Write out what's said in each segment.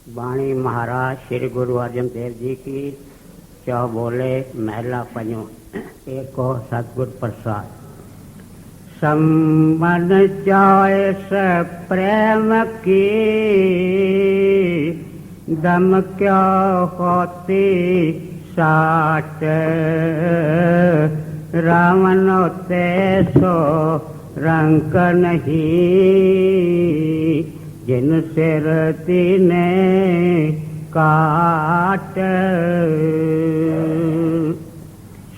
वाणी महाराज श्री गुरु अर्जन देव जी की चौ बोले महला पंजो। एको सतगुर प्रसाद। सम्मन चौस प्रेम की दम क्या होती साट। रावण ते सो रंक नहीं जिन सिर तीने काट।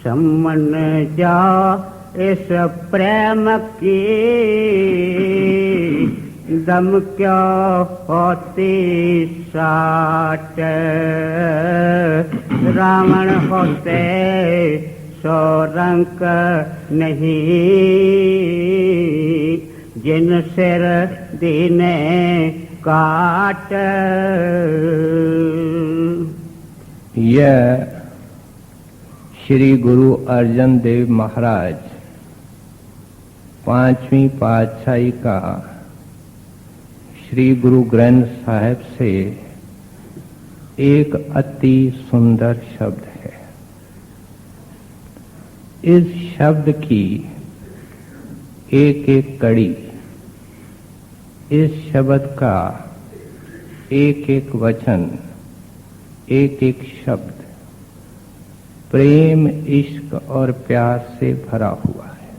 सम्मन जाओ इस प्रेम की दम क्यों होती साट। रावण होते सो रंक नहीं जिन सिर दीने काट। यह श्री गुरु अर्जन देव महाराज 5वीं पातशाही का श्री गुरु ग्रंथ साहिब से एक अति सुंदर शब्द है। इस शब्द की एक एक कड़ी, इस शब्द का एक एक वचन, एक एक शब्द प्रेम, इश्क और प्यार से भरा हुआ है।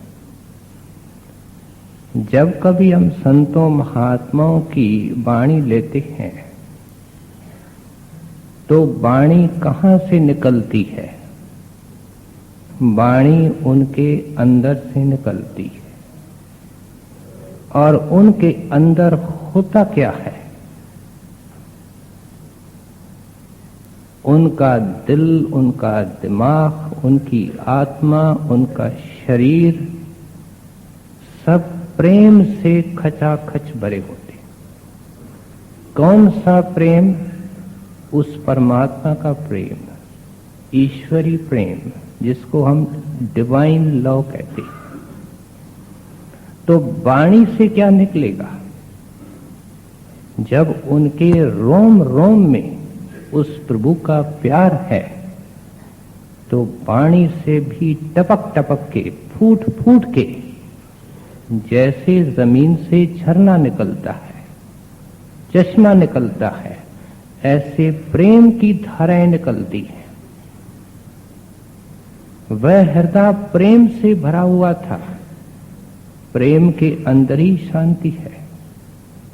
जब कभी हम संतों महात्माओं की वाणी लेते हैं तो वाणी कहाँ से निकलती है? वाणी उनके अंदर से निकलती है। और उनके अंदर होता क्या है? उनका दिल, उनका दिमाग, उनकी आत्मा, उनका शरीर सब प्रेम से खचाखच भरे होते। कौन सा प्रेम? उस परमात्मा का प्रेम, ईश्वरी प्रेम, जिसको हम डिवाइन लव कहते हैं। तो वाणी से क्या निकलेगा? जब उनके रोम रोम में उस प्रभु का प्यार है तो वाणी से भी टपक टपक के, फूट फूट के, जैसे जमीन से झरना निकलता है, चश्मा निकलता है, ऐसे प्रेम की धाराएं निकलती हैं। वह हृदय प्रेम से भरा हुआ था। प्रेम के अंदर ही शांति है,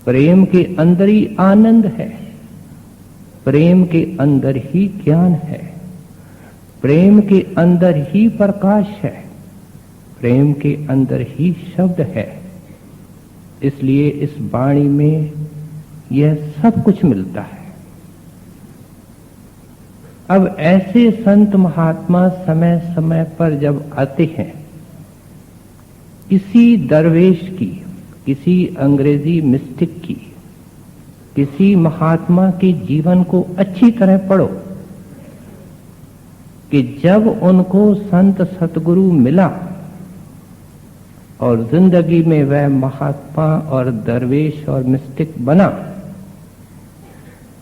प्रेम के अंदर ही आनंद है, प्रेम के अंदर ही ज्ञान है, प्रेम के अंदर ही प्रकाश है, प्रेम के अंदर ही शब्द है। इसलिए इस वाणी में यह सब कुछ मिलता है। अब ऐसे संत महात्मा समय समय पर जब आते हैं, किसी दरवेश की, किसी अंग्रेजी मिस्टिक की, किसी महात्मा के जीवन को अच्छी तरह पढ़ो कि जब उनको संत सतगुरु मिला और जिंदगी में वह महात्मा और दरवेश और मिस्टिक बना,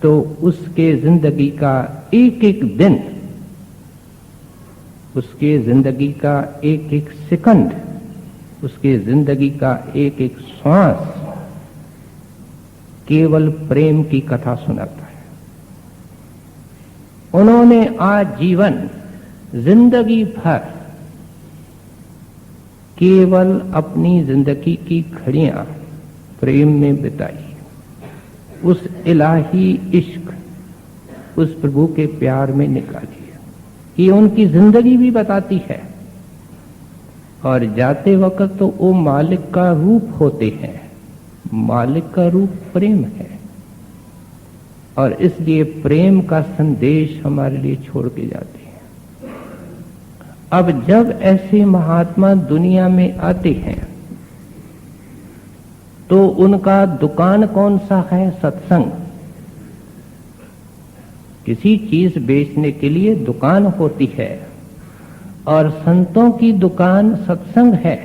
तो उसके जिंदगी का एक एक दिन, उसके जिंदगी का एक एक सेकंड, उसके जिंदगी का एक एक श्वास केवल प्रेम की कथा सुनाता है। उन्होंने आज जीवन, जिंदगी भर केवल अपनी जिंदगी की घड़ियां प्रेम में बिताई। उस इलाही इश्क, उस प्रभु के प्यार में निकाली। ये उनकी जिंदगी भी बताती है। और जाते वक्त तो वो मालिक का रूप होते हैं। मालिक का रूप प्रेम है और इसलिए प्रेम का संदेश हमारे लिए छोड़ के जाते हैं। अब जब ऐसे महात्मा दुनिया में आते हैं तो उनका दुकान कौन सा है? सत्संग। किसी चीज बेचने के लिए दुकान होती है और संतों की दुकान सत्संग है।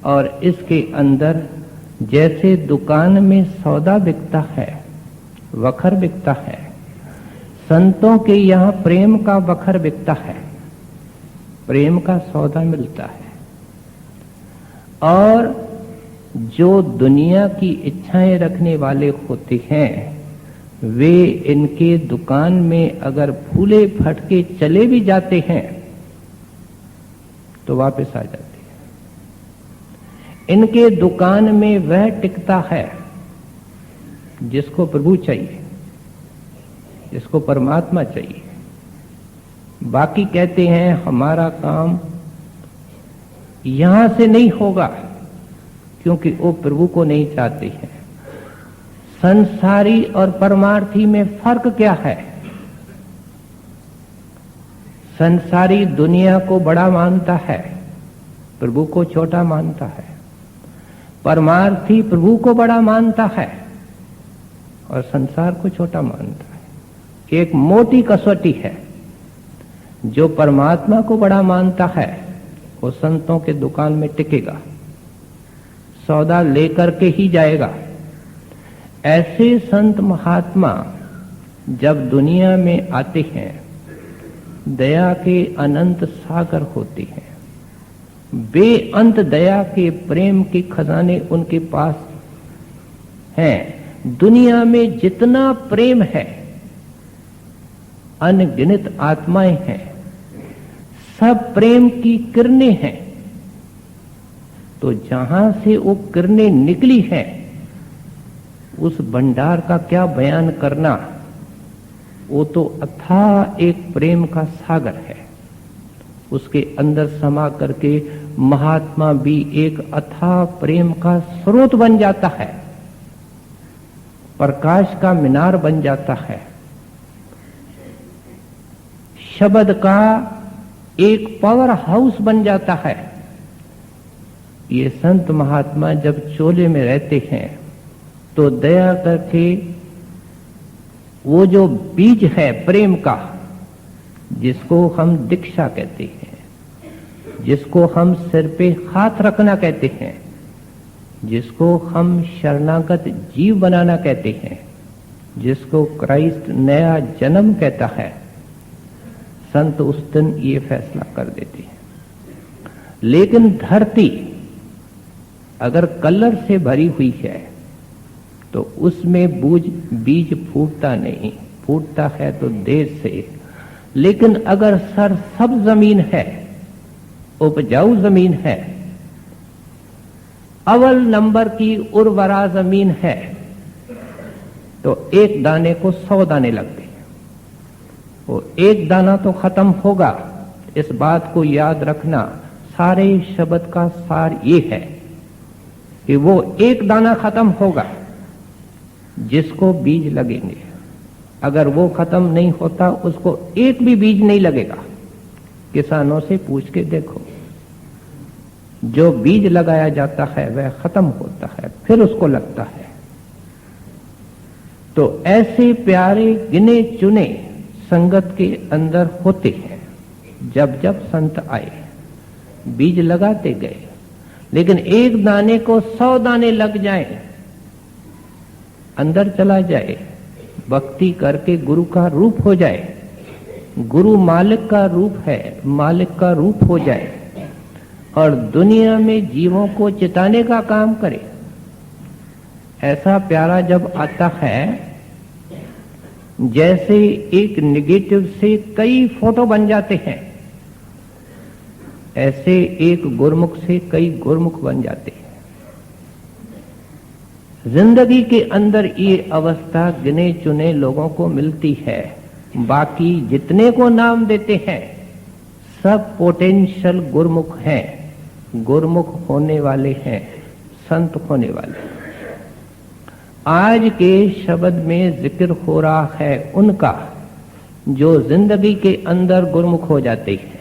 और इसके अंदर जैसे दुकान में सौदा बिकता है, वखर बिकता है। संतों के यहाँ प्रेम का वखर बिकता है, प्रेम का सौदा मिलता है। और जो दुनिया की इच्छाएं रखने वाले होते हैं वे इनके दुकान में अगर फूले फटके चले भी जाते हैं तो वापस आ जाते हैं। इनके दुकान में वह टिकता है जिसको प्रभु चाहिए, जिसको परमात्मा चाहिए। बाकी कहते हैं हमारा काम यहां से नहीं होगा क्योंकि वो प्रभु को नहीं चाहते हैं। संसारी और परमार्थी में फर्क क्या है? संसारी दुनिया को बड़ा मानता है, प्रभु को छोटा मानता है। परमार्थी प्रभु को बड़ा मानता है और संसार को छोटा मानता है। एक मोटी कसौटी है। जो परमात्मा को बड़ा मानता है वो संतों के दुकान में टिकेगा, सौदा लेकर के ही जाएगा। ऐसे संत महात्मा जब दुनिया में आते हैं दया के अनंत सागर होते हैं। बेअंत दया के प्रेम के खजाने उनके पास हैं। दुनिया में जितना प्रेम है, अनगिनत आत्माएं हैं, सब प्रेम की किरणें हैं। तो जहां से वो किरणें निकली हैं उस भंडार का क्या बयान करना। वो तो अथाह एक प्रेम का सागर है। उसके अंदर समा करके महात्मा भी एक अथाह प्रेम का स्रोत बन जाता है, प्रकाश का मीनार बन जाता है, शब्द का एक पावर हाउस बन जाता है। ये संत महात्मा जब चोले में रहते हैं तो दया करके वो जो बीज है प्रेम का, जिसको हम दीक्षा कहते हैं, जिसको हम सिर पे हाथ रखना कहते हैं, जिसको हम शरणागत जीव बनाना कहते हैं, जिसको क्राइस्ट नया जन्म कहता है, संत उस दिन ये फैसला कर देते हैं। लेकिन धरती अगर कलर से भरी हुई है तो उसमें बीज फूटता नहीं, फूटता है तो देर से। लेकिन अगर सरसब्ज जमीन है, उपजाऊ जमीन है, अव्वल नंबर की उर्वरा जमीन है, तो एक दाने को 100 दाने लगते हैं। वो एक दाना तो खत्म होगा। इस बात को याद रखना, सारे शब्द का सार ये है कि वो एक दाना खत्म होगा जिसको बीज लगेंगे। अगर वो खत्म नहीं होता उसको एक भी बीज नहीं लगेगा। किसानों से पूछ के देखो, जो बीज लगाया जाता है वह खत्म होता है, फिर उसको लगता है। तो ऐसे प्यारे गिने चुने संगत के अंदर होते हैं। जब जब संत आए बीज लगाते गए, लेकिन एक दाने को 100 दाने लग जाए, अंदर चला जाए, भक्ति करके गुरु का रूप हो जाए, गुरु मालिक का रूप है, मालिक का रूप हो जाए और दुनिया में जीवों को चिताने का काम करे। ऐसा प्यारा जब आता है जैसे एक निगेटिव से कई फोटो बन जाते हैं, ऐसे एक गुरमुख से कई गुरमुख बन जाते हैं। जिंदगी के अंदर ये अवस्था गिने चुने लोगों को मिलती है। बाकी जितने को नाम देते हैं सब पोटेंशियल गुरमुख हैं, गुरमुख होने वाले हैं, संत होने वाले। आज के शब्द में जिक्र हो रहा है उनका जो जिंदगी के अंदर गुरमुख हो जाते हैं।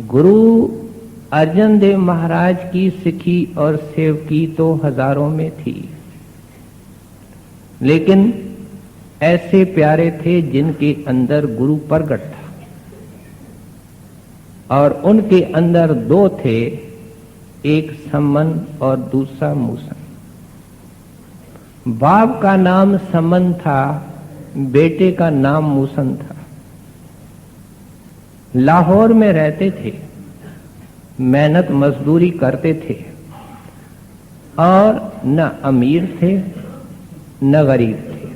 गुरु अर्जन देव महाराज की सिखी और सेवकी तो हजारों में थी, लेकिन ऐसे प्यारे थे जिनके अंदर गुरु प्रगट था और उनके अंदर 2 थे, एक सम्मन और दूसरा मूसन। बाप का नाम समन था, बेटे का नाम मूसन था। लाहौर में रहते थे, मेहनत मजदूरी करते थे और न अमीर थे न गरीब थे,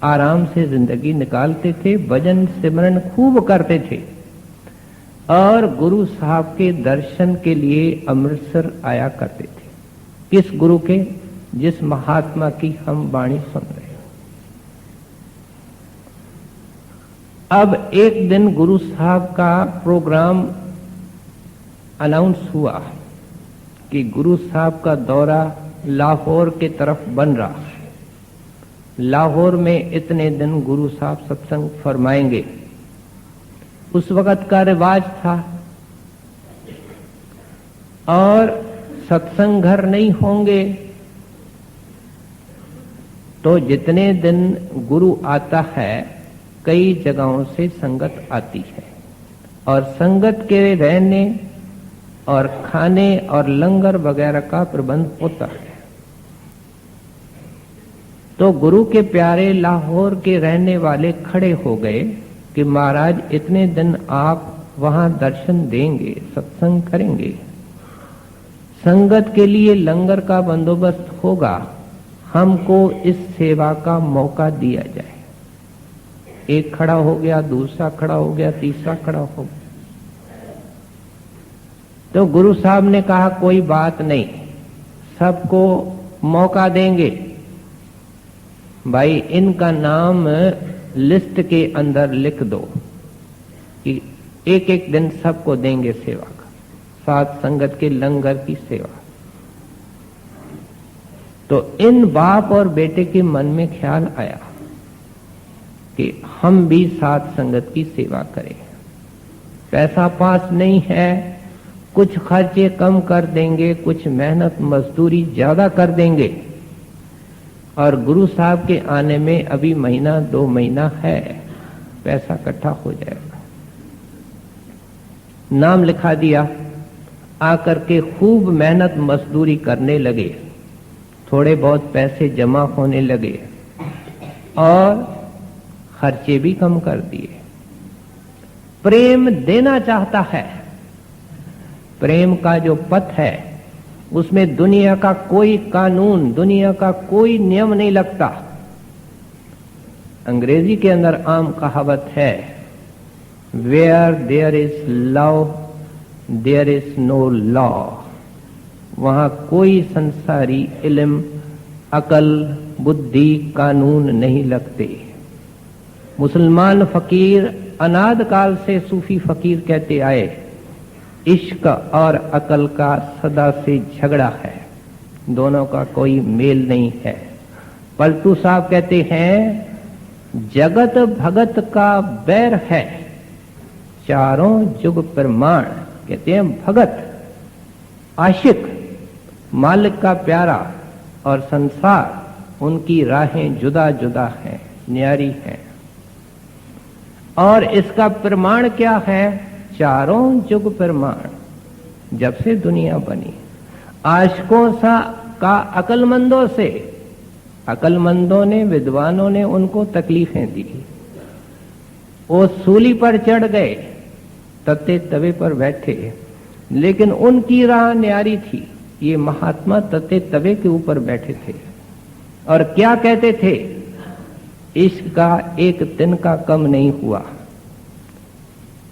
आराम से जिंदगी निकालते थे, भजन सिमरन खूब करते थे और गुरु साहब के दर्शन के लिए अमृतसर आया करते थे। किस गुरु के? जिस महात्मा की हम वाणी सुन रहे हैं। अब एक दिन गुरु साहब का प्रोग्राम अनाउंस हुआ कि गुरु साहब का दौरा लाहौर के तरफ बन रहा है। लाहौर में इतने दिन गुरु साहब सत्संग फरमाएंगे। उस वक्त का रिवाज था और सत्संग घर नहीं होंगे तो जितने दिन गुरु आता है कई जगहों से संगत आती है और संगत के रहने और खाने और लंगर वगैरह का प्रबंध होता है। तो गुरु के प्यारे लाहौर के रहने वाले खड़े हो गए कि महाराज इतने दिन आप वहां दर्शन देंगे, सत्संग करेंगे, संगत के लिए लंगर का बंदोबस्त होगा, हमको इस सेवा का मौका दिया जाए। एक खड़ा हो गया, दूसरा खड़ा हो गया, तीसरा खड़ा हो गया। तो गुरु साहब ने कहा कोई बात नहीं, सबको मौका देंगे। भाई इनका नाम लिस्ट के अंदर लिख दो कि एक एक दिन सबको देंगे सेवा का, साथ संगत के लंगर की सेवा। तो इन बाप और बेटे के मन में ख्याल आया कि हम भी साथ संगत की सेवा करें। पैसा पास नहीं है, कुछ खर्चे कम कर देंगे, कुछ मेहनत मजदूरी ज्यादा कर देंगे और गुरु साहब के आने में अभी महीना 2 महीना है, पैसा इकट्ठा हो जाएगा। नाम लिखा दिया, आकर के खूब मेहनत मजदूरी करने लगे, थोड़े बहुत पैसे जमा होने लगे और खर्चे भी कम कर दिए। प्रेम देना चाहता है, प्रेम का जो पथ है उसमें दुनिया का कोई कानून, दुनिया का कोई नियम नहीं लगता। अंग्रेजी के अंदर आम कहावत है, where there is love there is no law. वहां कोई संसारी इल्म, अकल, बुद्धि, कानून नहीं लगते। मुसलमान फकीर अनाद काल से सूफी फकीर कहते आए, इश्क और अकल का सदा से झगड़ा है, दोनों का कोई मेल नहीं है। पलटू साहब कहते हैं, जगत भगत का बैर है, चारों जुग प्रमाण। कहते हैं भगत, आशिक, मालिक का प्यारा और संसार, उनकी राहें जुदा जुदा हैं, न्यारी हैं। और इसका प्रमाण क्या है? चारों जुग प्रमाण, जब से दुनिया बनी। आशिकों सा का अकलमंदों से, अकलमंदों ने, विद्वानों ने उनको तकलीफें दी। वो सूली पर चढ़ गए, तत्ते तवे पर बैठे, लेकिन उनकी राह न्यारी थी। ये महात्मा तत्ते तवे के ऊपर बैठे थे और क्या कहते थे? इश्क का एक दिन का कम नहीं हुआ।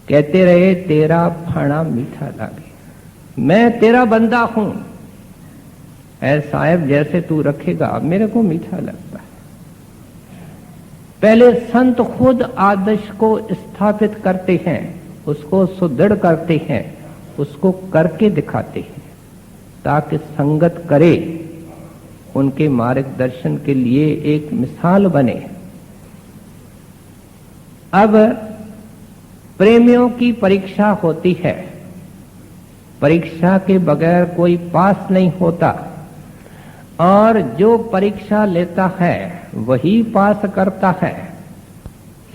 कहते रहे, तेरा फाना मीठा लागे, मैं तेरा बंदा हूं, ऐ साहब जैसे तू रखेगा मेरे को मीठा लगता है। पहले संत खुद आदर्श को स्थापित करते हैं, उसको सुदृढ़ करते हैं, उसको करके दिखाते हैं ताकि संगत करे, उनके मार्गदर्शन के लिए एक मिसाल बने। अब प्रेमियों की परीक्षा होती है, परीक्षा के बगैर कोई पास नहीं होता और जो परीक्षा लेता है वही पास करता है।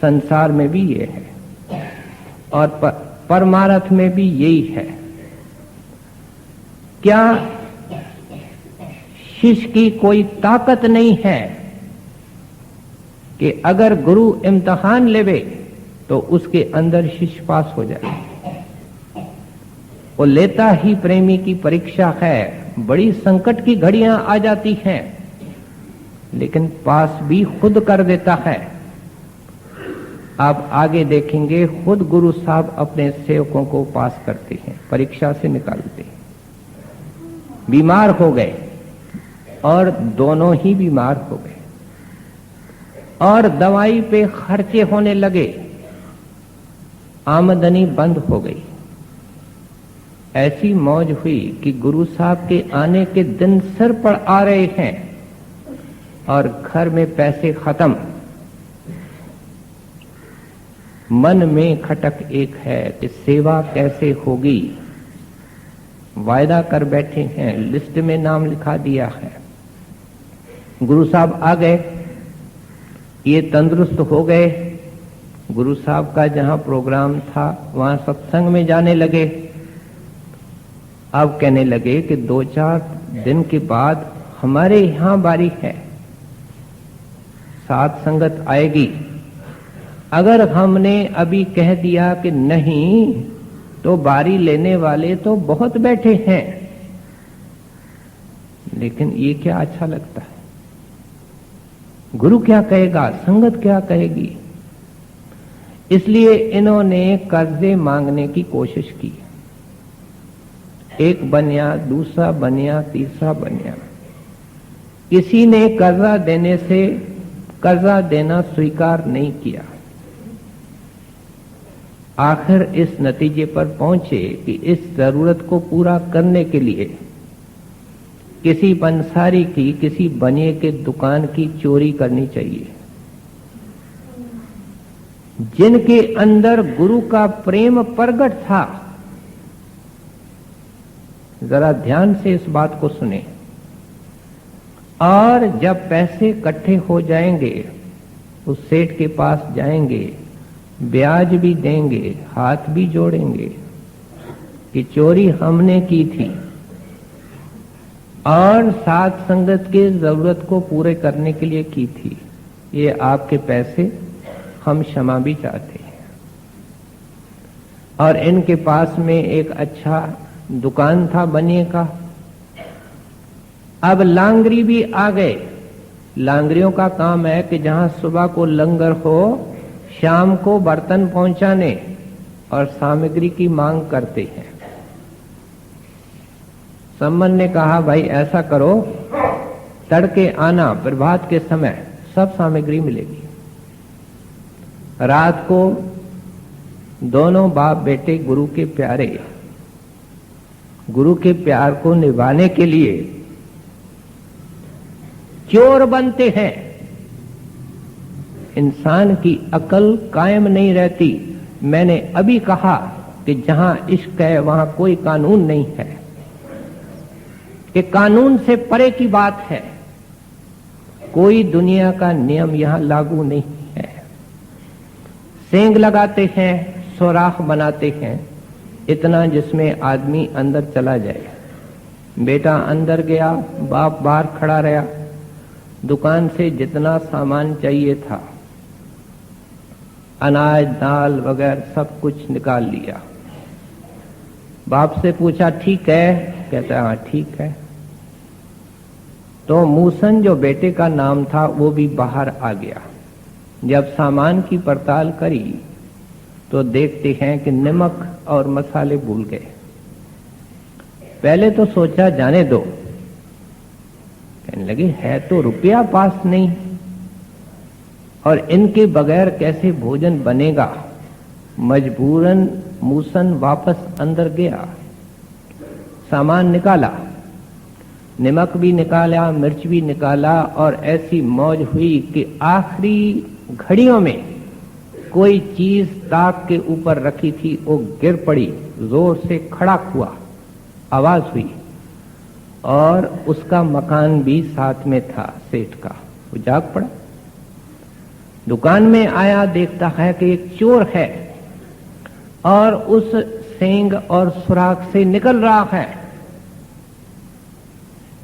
संसार में भी ये है और परमार्थ में भी यही है। क्या शिष्य की कोई ताकत नहीं है कि अगर गुरु इम्तिहान लेवे तो उसके अंदर शिष्य पास हो जाए। वो लेता ही प्रेमी की परीक्षा है। बड़ी संकट की घड़ियां आ जाती हैं, लेकिन पास भी खुद कर देता है। आप आगे देखेंगे, खुद गुरु साहब अपने सेवकों को पास करते हैं, परीक्षा से निकालते हैं। बीमार हो गए और दोनों ही बीमार हो गए और दवाई पे खर्चे होने लगे, आमदनी बंद हो गई। ऐसी मौज हुई कि गुरु साहब के आने के दिन सिर पर आ रहे हैं और घर में पैसे खत्म। मन में खटक एक है कि सेवा कैसे होगी। वायदा कर बैठे हैं, लिस्ट में नाम लिखा दिया है। गुरु साहब आ गए, ये तंदुरुस्त हो गए। गुरु साहब का जहां प्रोग्राम था वहां सत्संग में जाने लगे। अब कहने लगे कि 2-4 दिन के बाद हमारे यहां बारी है, साथ संगत आएगी। अगर हमने अभी कह दिया कि नहीं, तो बारी लेने वाले तो बहुत बैठे हैं, लेकिन ये क्या अच्छा लगता है। गुरु क्या कहेगा, संगत क्या कहेगी। इसलिए इन्होंने कर्जे मांगने की कोशिश की। एक बनिया, दूसरा बनिया, तीसरा बनिया। किसी ने कर्जा देना स्वीकार नहीं किया। आखिर इस नतीजे पर पहुंचे कि इस जरूरत को पूरा करने के लिए किसी पंसारी की, किसी बनिए के दुकान की चोरी करनी चाहिए। जिनके अंदर गुरु का प्रेम प्रगट था, जरा ध्यान से इस बात को सुने। और जब पैसे इकट्ठे हो जाएंगे, उस सेठ के पास जाएंगे, ब्याज भी देंगे, हाथ भी जोड़ेंगे कि चोरी हमने की थी और साथ संगत की जरूरत को पूरे करने के लिए की थी। ये आपके पैसे हम क्षमा भी चाहते हैं। और इनके पास में एक अच्छा दुकान था बनिए का। अब लांगरी भी आ गए। लांगरियों का काम है कि जहां सुबह को लंगर हो, शाम को बर्तन पहुंचाने और सामग्री की मांग करते हैं। सम्मन ने कहा, भाई ऐसा करो, तड़के आना, प्रभात के समय सब सामग्री मिलेगी। रात को दोनों बाप बेटे गुरु के प्यारे, गुरु के प्यार को निभाने के लिए चोर बनते हैं। इंसान की अकल कायम नहीं रहती। मैंने अभी कहा कि जहां इश्क है वहां कोई कानून नहीं है, कि कानून से परे की बात है। कोई दुनिया का नियम यहां लागू नहीं है। सेंग लगाते हैं, सुराख बनाते हैं, इतना जिसमें आदमी अंदर चला जाए। बेटा अंदर गया, बाप बाहर खड़ा रहा। दुकान से जितना सामान चाहिए था, अनाज, दाल वगैरह सब कुछ निकाल लिया। बाप से पूछा, ठीक है? कहता है, हाँ ठीक है। तो मूसन जो बेटे का नाम था वो भी बाहर आ गया। जब सामान की पड़ताल करी तो देखते हैं कि नमक और मसाले भूल गए। पहले तो सोचा जाने दो, कहने लगे है तो रुपया पास नहीं और इनके बगैर कैसे भोजन बनेगा। मजबूरन मूसन वापस अंदर गया, सामान निकाला, नमक भी निकाला, मिर्च भी निकाला, और ऐसी मौज हुई कि आखिरी घड़ियों में कोई चीज ताक के ऊपर रखी थी, वो गिर पड़ी, जोर से खड़ाक हुआ, आवाज हुई, और उसका मकान भी साथ में था सेठ का। वो जाग पड़ा, दुकान में आया, देखता है कि एक चोर है और उस सेंग और सुराख से निकल रहा है।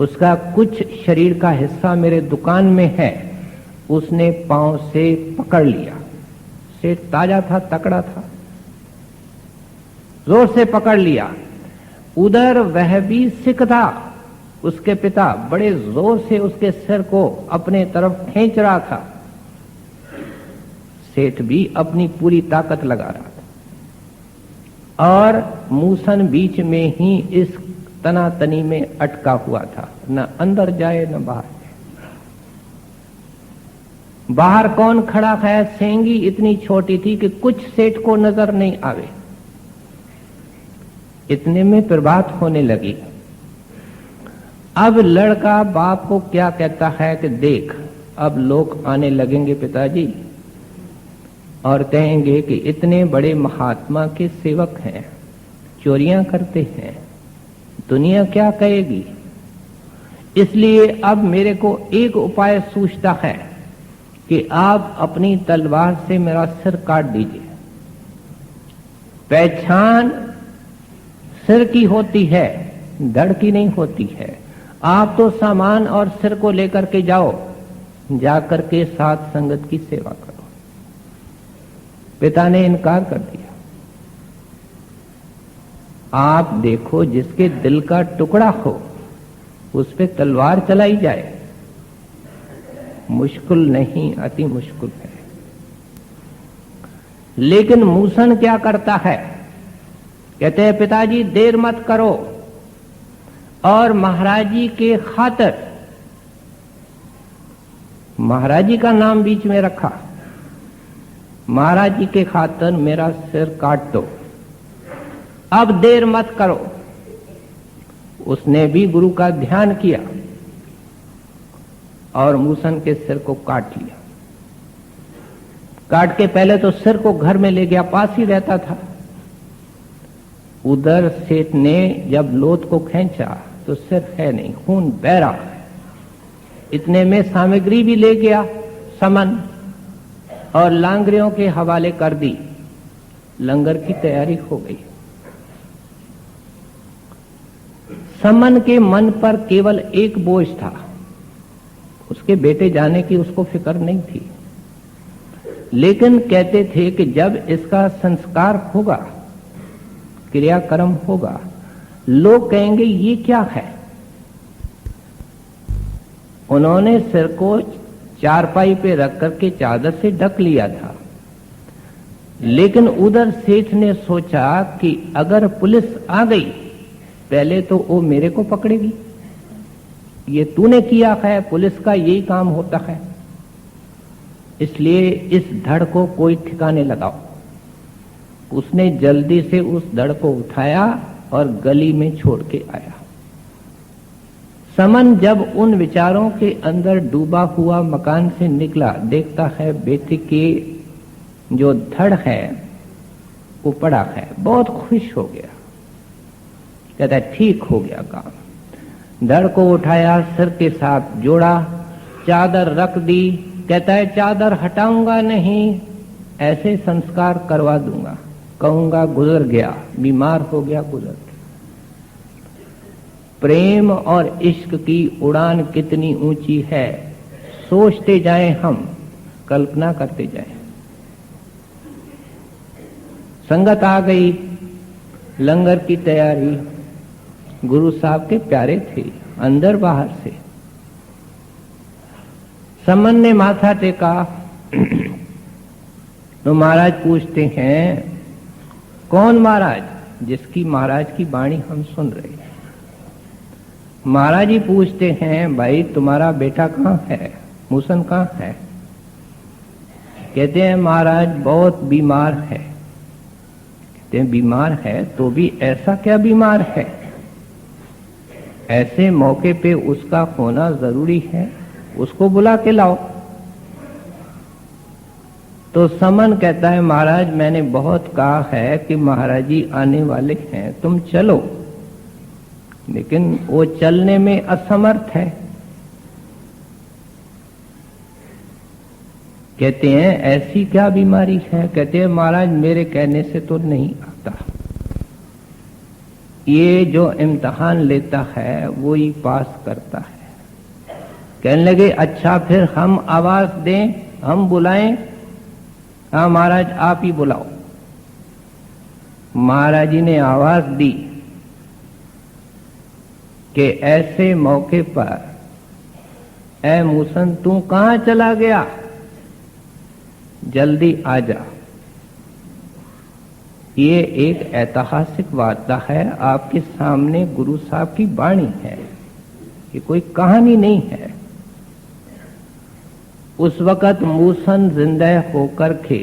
उसका कुछ शरीर का हिस्सा मेरे दुकान में है, उसने पांव से पकड़ लिया। सेठ ताजा था, तकड़ा था, जोर से पकड़ लिया। उधर वह भी सिख था, उसके पिता बड़े जोर से उसके सिर को अपने तरफ खींच रहा था। सेठ भी अपनी पूरी ताकत लगा रहा था और मूसन बीच में ही इस तनातनी में अटका हुआ था, न अंदर जाए न बाहर जाए। बाहर कौन खड़ा है? सेंगी इतनी छोटी थी कि कुछ सेठ को नजर नहीं आवे। इतने में प्रभात होने लगी। अब लड़का बाप को क्या कहता है कि देख, अब लोग आने लगेंगे पिताजी और कहेंगे कि इतने बड़े महात्मा के सेवक हैं, चोरियां करते हैं, दुनिया क्या कहेगी। इसलिए अब मेरे को एक उपाय सूझता है कि आप अपनी तलवार से मेरा सिर काट दीजिए। पहचान सिर की होती है, धड़ की नहीं होती है। आप तो सामान और सिर को लेकर के जाओ, जाकर के साथ संगत की सेवा करो। पिता ने इनकार कर दिया। आप देखो, जिसके दिल का टुकड़ा हो उस पे तलवार चलाई जाए, मुश्किल नहीं, अति मुश्किल है। लेकिन मूसन क्या करता है? कहते हैं पिताजी देर मत करो, और महाराज जी के खातिर, महाराज जी का नाम बीच में रखा, महाराज जी के खातिर मेरा सिर काट दो, अब देर मत करो। उसने भी गुरु का ध्यान किया और मूसन के सिर को काट लिया। काट के पहले तो सिर को घर में ले गया, पास ही रहता था। उधर सेठ ने जब लोथ को खींचा तो सिर है नहीं, खून बह रहा है। इतने में सामग्री भी ले गया, समन, और लांगरियों के हवाले कर दी। लंगर की तैयारी हो गई। समन के मन पर केवल एक बोझ था, उसके बेटे जाने की उसको फिक्र नहीं थी। लेकिन कहते थे कि जब इसका संस्कार होगा, क्रियाक्रम होगा, लोग कहेंगे ये क्या है। उन्होंने सिर को चारपाई पे रख करके चादर से ढक लिया था। लेकिन उधर सेठ ने सोचा कि अगर पुलिस आ गई, पहले तो वो मेरे को पकड़ेगी, ये तूने किया है, पुलिस का यही काम होता है। इसलिए इस धड़ को कोई ठिकाने लगाओ। उसने जल्दी से उस धड़ को उठाया और गली में छोड़ के आया। समन जब उन विचारों के अंदर डूबा हुआ मकान से निकला, देखता है बेटे के जो धड़ है वो पड़ा है, बहुत खुश हो गया। कहता है ठीक हो गया काम। धड़ को उठाया, सिर के साथ जोड़ा, चादर रख दी। कहता है चादर हटाऊंगा नहीं, ऐसे संस्कार करवा दूंगा। कहूंगा गुजर गया, बीमार हो गया, गुजर गया। प्रेम और इश्क की उड़ान कितनी ऊंची है, सोचते जाएं हम, कल्पना करते जाएं। संगत आ गई, लंगर की तैयारी। गुरु साहब के प्यारे थे, अंदर बाहर से। समन ने माथा टेका तो महाराज पूछते हैं, कौन महाराज? जिसकी महाराज की वाणी हम सुन रहे हैं। महाराज जी पूछते हैं, भाई तुम्हारा बेटा कहाँ है, मूसन कहाँ है? कहते हैं महाराज बहुत बीमार है। कहते हैं बीमार है तो भी ऐसा क्या बीमार है? ऐसे मौके पे उसका होना जरूरी है, उसको बुला के लाओ। तो समन कहता है महाराज मैंने बहुत कहा है कि महाराज जी आने वाले हैं, तुम चलो। लेकिन वो चलने में असमर्थ है। कहते हैं ऐसी क्या बीमारी है? कहते हैं महाराज मेरे कहने से तो नहीं आता। ये जो इम्तिहान लेता है वो ही पास करता है। कहने लगे अच्छा फिर हम आवाज दें, हम बुलाएं? हाँ महाराज आप ही बुलाओ। महाराज जी ने आवाज दी कि ऐसे मौके पर ऐ मूसन तू कहां चला गया, जल्दी आ जा। ये एक ऐतिहासिक वार्ता है, आपके सामने गुरु साहब की वाणी है, ये कोई कहानी नहीं है। उस वक़्त मूसन जिंदा होकर के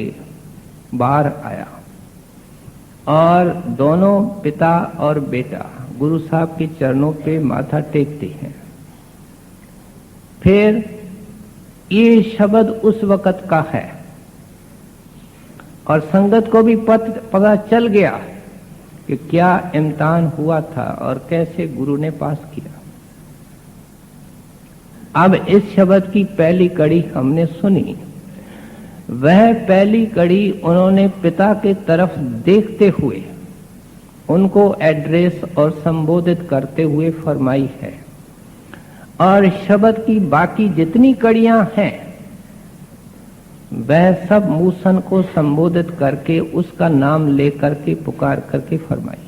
बाहर आया और दोनों पिता और बेटा गुरु साहब के चरणों पे माथा टेकते हैं। फिर ये शब्द उस वक़्त का है और संगत को भी पता चल गया कि क्या इम्तिहान हुआ था और कैसे गुरु ने पास किया। अब इस शब्द की पहली कड़ी हमने सुनी। वह पहली कड़ी उन्होंने पिता के तरफ देखते हुए उनको एड्रेस और संबोधित करते हुए फरमाई है, और शब्द की बाकी जितनी कड़ियां हैं वह सब मूसन को संबोधित करके उसका नाम लेकर के पुकार करके फरमाई।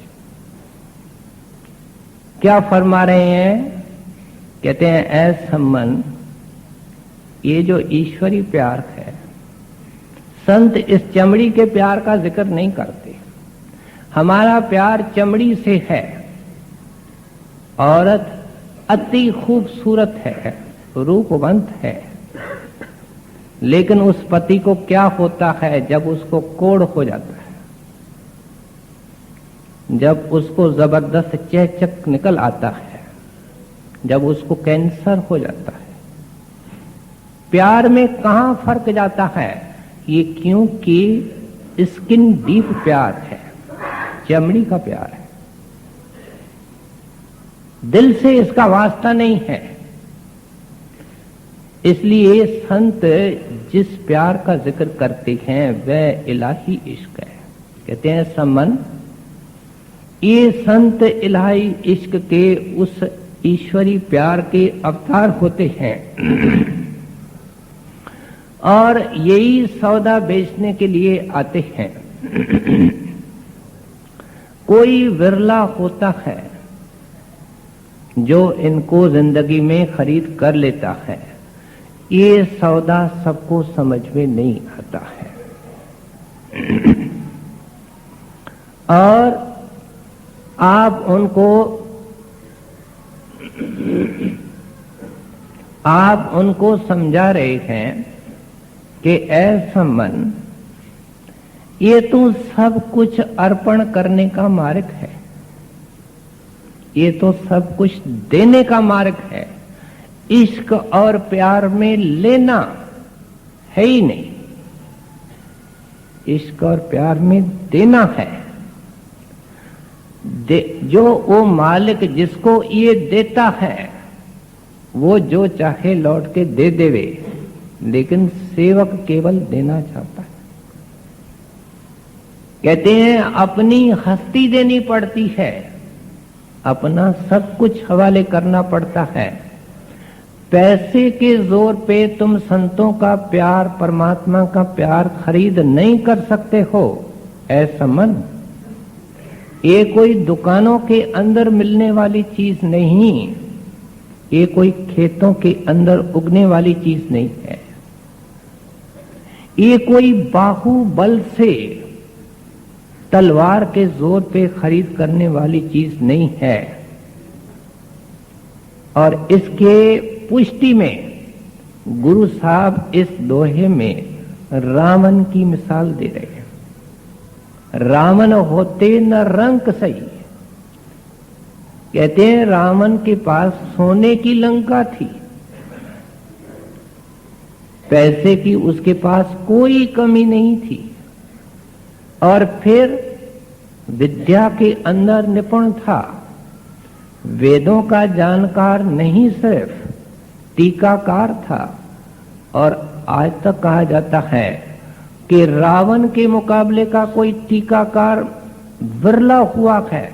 क्या फरमा रहे हैं? कहते हैं ऐ सम्मन, ये जो ईश्वरी प्यार है, संत इस चमड़ी के प्यार का जिक्र नहीं करते। हमारा प्यार चमड़ी से है। औरत अति खूबसूरत है, रूपवंत है, लेकिन उस पति को क्या होता है जब उसको कोढ़ हो जाता है, जब उसको जबरदस्त चेचक निकल आता है, जब उसको कैंसर हो जाता है। प्यार में कहां फर्क जाता है? ये क्योंकि स्किन डीप प्यार है, चमड़ी का प्यार है, दिल से इसका वास्ता नहीं है। इसलिए संत जिस प्यार का जिक्र करते हैं वह इलाही इश्क है। कहते हैं सम्मन, ये संत इलाही इश्क के उस ईश्वरी प्यार के अवतार होते हैं और यही सौदा बेचने के लिए आते हैं। कोई विरला होता है जो इनको जिंदगी में खरीद कर लेता है। ये सौदा सबको समझ में नहीं आता है और आप उनको समझा रहे हैं कि ऐसा मन, ये तो सब कुछ अर्पण करने का मार्ग है, ये तो सब कुछ देने का मार्ग है। इश्क और प्यार में लेना है ही नहीं, इश्क और प्यार में देना है। जो वो मालिक जिसको ये देता है वो जो चाहे लौट के दे देवे, लेकिन सेवक केवल देना चाहता है। कहते हैं अपनी हस्ती देनी पड़ती है, अपना सब कुछ हवाले करना पड़ता है। पैसे के जोर पे तुम संतों का प्यार, परमात्मा का प्यार खरीद नहीं कर सकते हो। ऐसा मन, ये कोई दुकानों के अंदर मिलने वाली चीज नहीं, ये कोई खेतों के अंदर उगने वाली चीज नहीं है, ये कोई बाहुबल से तलवार के जोर पे खरीद करने वाली चीज नहीं है। और इसके पुष्टि में गुरु साहब इस दोहे में रावण की मिसाल दे रहे हैं। रावण होते न रंक सही। कहते हैं रावण के पास सोने की लंका थी, पैसे की उसके पास कोई कमी नहीं थी, और फिर विद्या के अंदर निपुण था, वेदों का जानकार नहीं सिर्फ टीकाकार था। और आज तक कहा जाता है कि रावण के मुकाबले का कोई टीकाकार विरला हुआ है।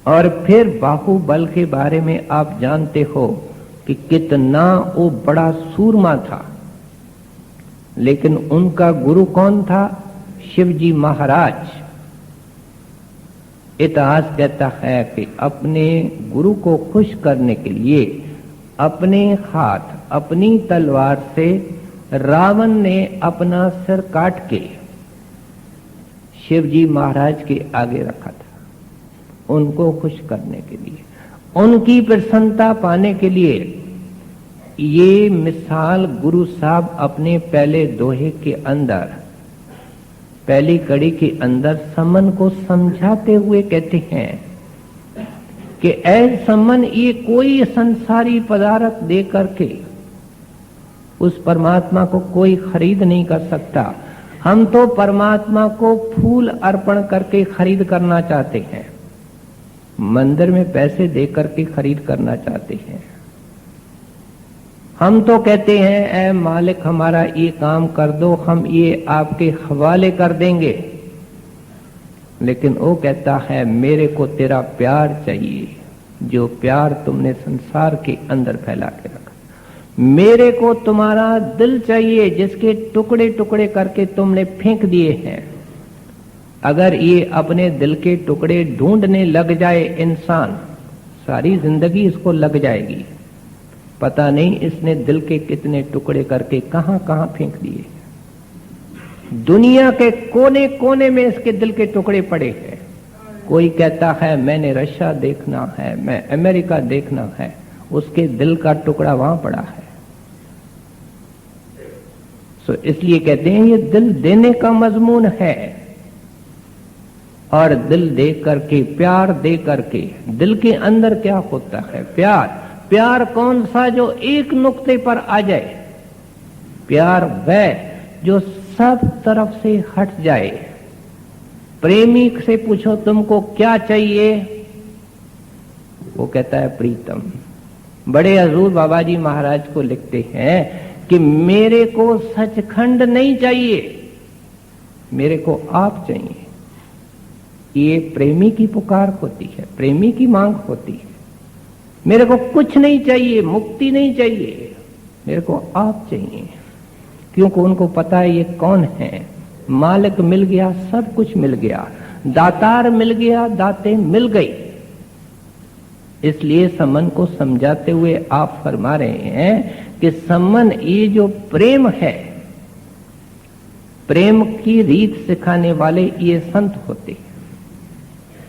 और फिर बाहुबल के बारे में आप जानते हो कि कितना वो बड़ा सूरमा था, लेकिन उनका गुरु कौन था? शिवजी महाराज। इतिहास कहता है कि अपने गुरु को खुश करने के लिए अपने हाथ, अपनी तलवार से रावण ने अपना सिर काट के शिवजी महाराज के आगे रखा था, उनको खुश करने के लिए, उनकी प्रसन्नता पाने के लिए। ये मिसाल गुरु साहब अपने पहले दोहे के अंदर, पहली कड़ी के अंदर समन को समझाते हुए कहते हैं कि ऐ समन, ये कोई संसारी पदार्थ दे करके उस परमात्मा को कोई खरीद नहीं कर सकता। हम तो परमात्मा को फूल अर्पण करके खरीद करना चाहते हैं, मंदिर में पैसे दे करके खरीद करना चाहते हैं। हम तो कहते हैं ऐ मालिक हमारा ये काम कर दो, हम ये आपके हवाले कर देंगे, लेकिन वो कहता है मेरे को तेरा प्यार चाहिए, जो प्यार तुमने संसार के अंदर फैला के रखा। मेरे को तुम्हारा दिल चाहिए, जिसके टुकड़े टुकड़े करके तुमने फेंक दिए हैं। अगर ये अपने दिल के टुकड़े ढूंढने लग जाए इंसान, सारी जिंदगी इसको लग जाएगी, पता नहीं इसने दिल के कितने टुकड़े करके कहां कहां फेंक दिए। दुनिया के कोने कोने में इसके दिल के टुकड़े पड़े हैं। कोई कहता है मैंने रशिया देखना है, मैं अमेरिका देखना है, उसके दिल का टुकड़ा वहां पड़ा है। तो इसलिए कहते हैं ये दिल देने का मजमून है, और दिल दे करके, प्यार दे करके, दिल के अंदर क्या होता है? प्यार। प्यार कौन सा? जो एक नुक्ते पर आ जाए। प्यार वह जो सब तरफ से हट जाए। प्रेमी से पूछो तुमको क्या चाहिए, वो कहता है प्रीतम। बड़े हजूर बाबा जी महाराज को लिखते हैं कि मेरे को सचखंड नहीं चाहिए, मेरे को आप चाहिए। ये प्रेमी की पुकार होती है, प्रेमी की मांग होती है। मेरे को कुछ नहीं चाहिए, मुक्ति नहीं चाहिए, मेरे को आप चाहिए। क्योंकि उनको पता है ये कौन है। मालिक मिल गया, सब कुछ मिल गया, दातार मिल गया, दातें मिल गई। इसलिए समन को समझाते हुए आप फरमा रहे हैं कि समन, ये जो प्रेम है, प्रेम की रीत सिखाने वाले ये संत होते हैं।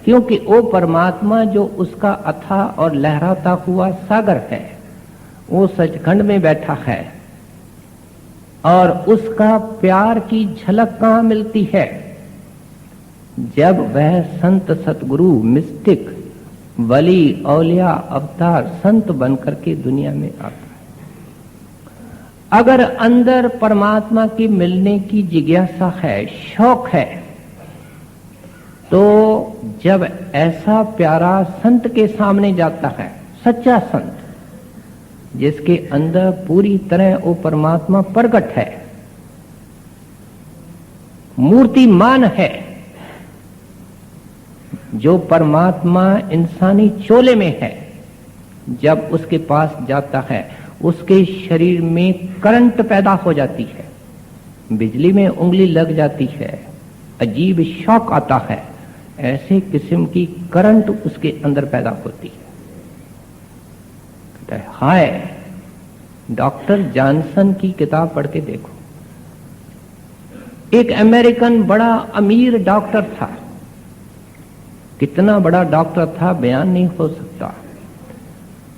क्योंकि वो परमात्मा जो उसका अथाह और लहराता हुआ सागर है, वो सचखंड में बैठा है, और उसका प्यार की झलक कहां मिलती है? जब वह संत, सतगुरु, मिस्टिक, वली, औलिया, अवतार, संत बनकर के दुनिया में आता है। अगर अंदर परमात्मा के मिलने की जिज्ञासा है, शौक है, तो जब ऐसा प्यारा संत के सामने जाता है, सच्चा संत जिसके अंदर पूरी तरह वो परमात्मा प्रकट है, मूर्तिमान है, जो परमात्मा इंसानी चोले में है, जब उसके पास जाता है उसके शरीर में करंट पैदा हो जाती है, बिजली में उंगली लग जाती है, अजीब शौक आता है, ऐसे किस्म की करंट उसके अंदर पैदा होती है। कहता है हाय, डॉक्टर जॉनसन की किताब पढ़ के देखो। एक अमेरिकन बड़ा अमीर डॉक्टर था, कितना बड़ा डॉक्टर था बयान नहीं हो सकता।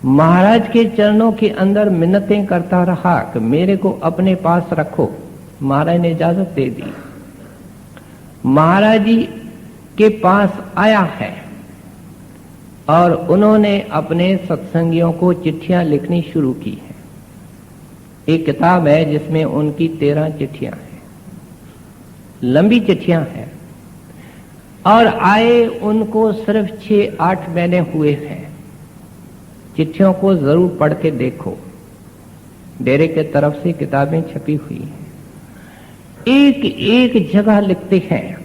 महाराज के चरणों के अंदर मिन्नतें करता रहा कि मेरे को अपने पास रखो। महाराज ने इजाजत दे दी। महाराज जी के पास आया है और उन्होंने अपने सत्संगियों को चिट्ठियां लिखनी शुरू की है। एक किताब है जिसमें उनकी 13 चिट्ठियां हैं, लंबी चिट्ठियां हैं, और आए उनको सिर्फ 6-8 महीने हुए हैं। चिट्ठियों को जरूर पढ़ के देखो, डेरे के तरफ से किताबें छपी हुई हैं। एक एक जगह लिखते हैं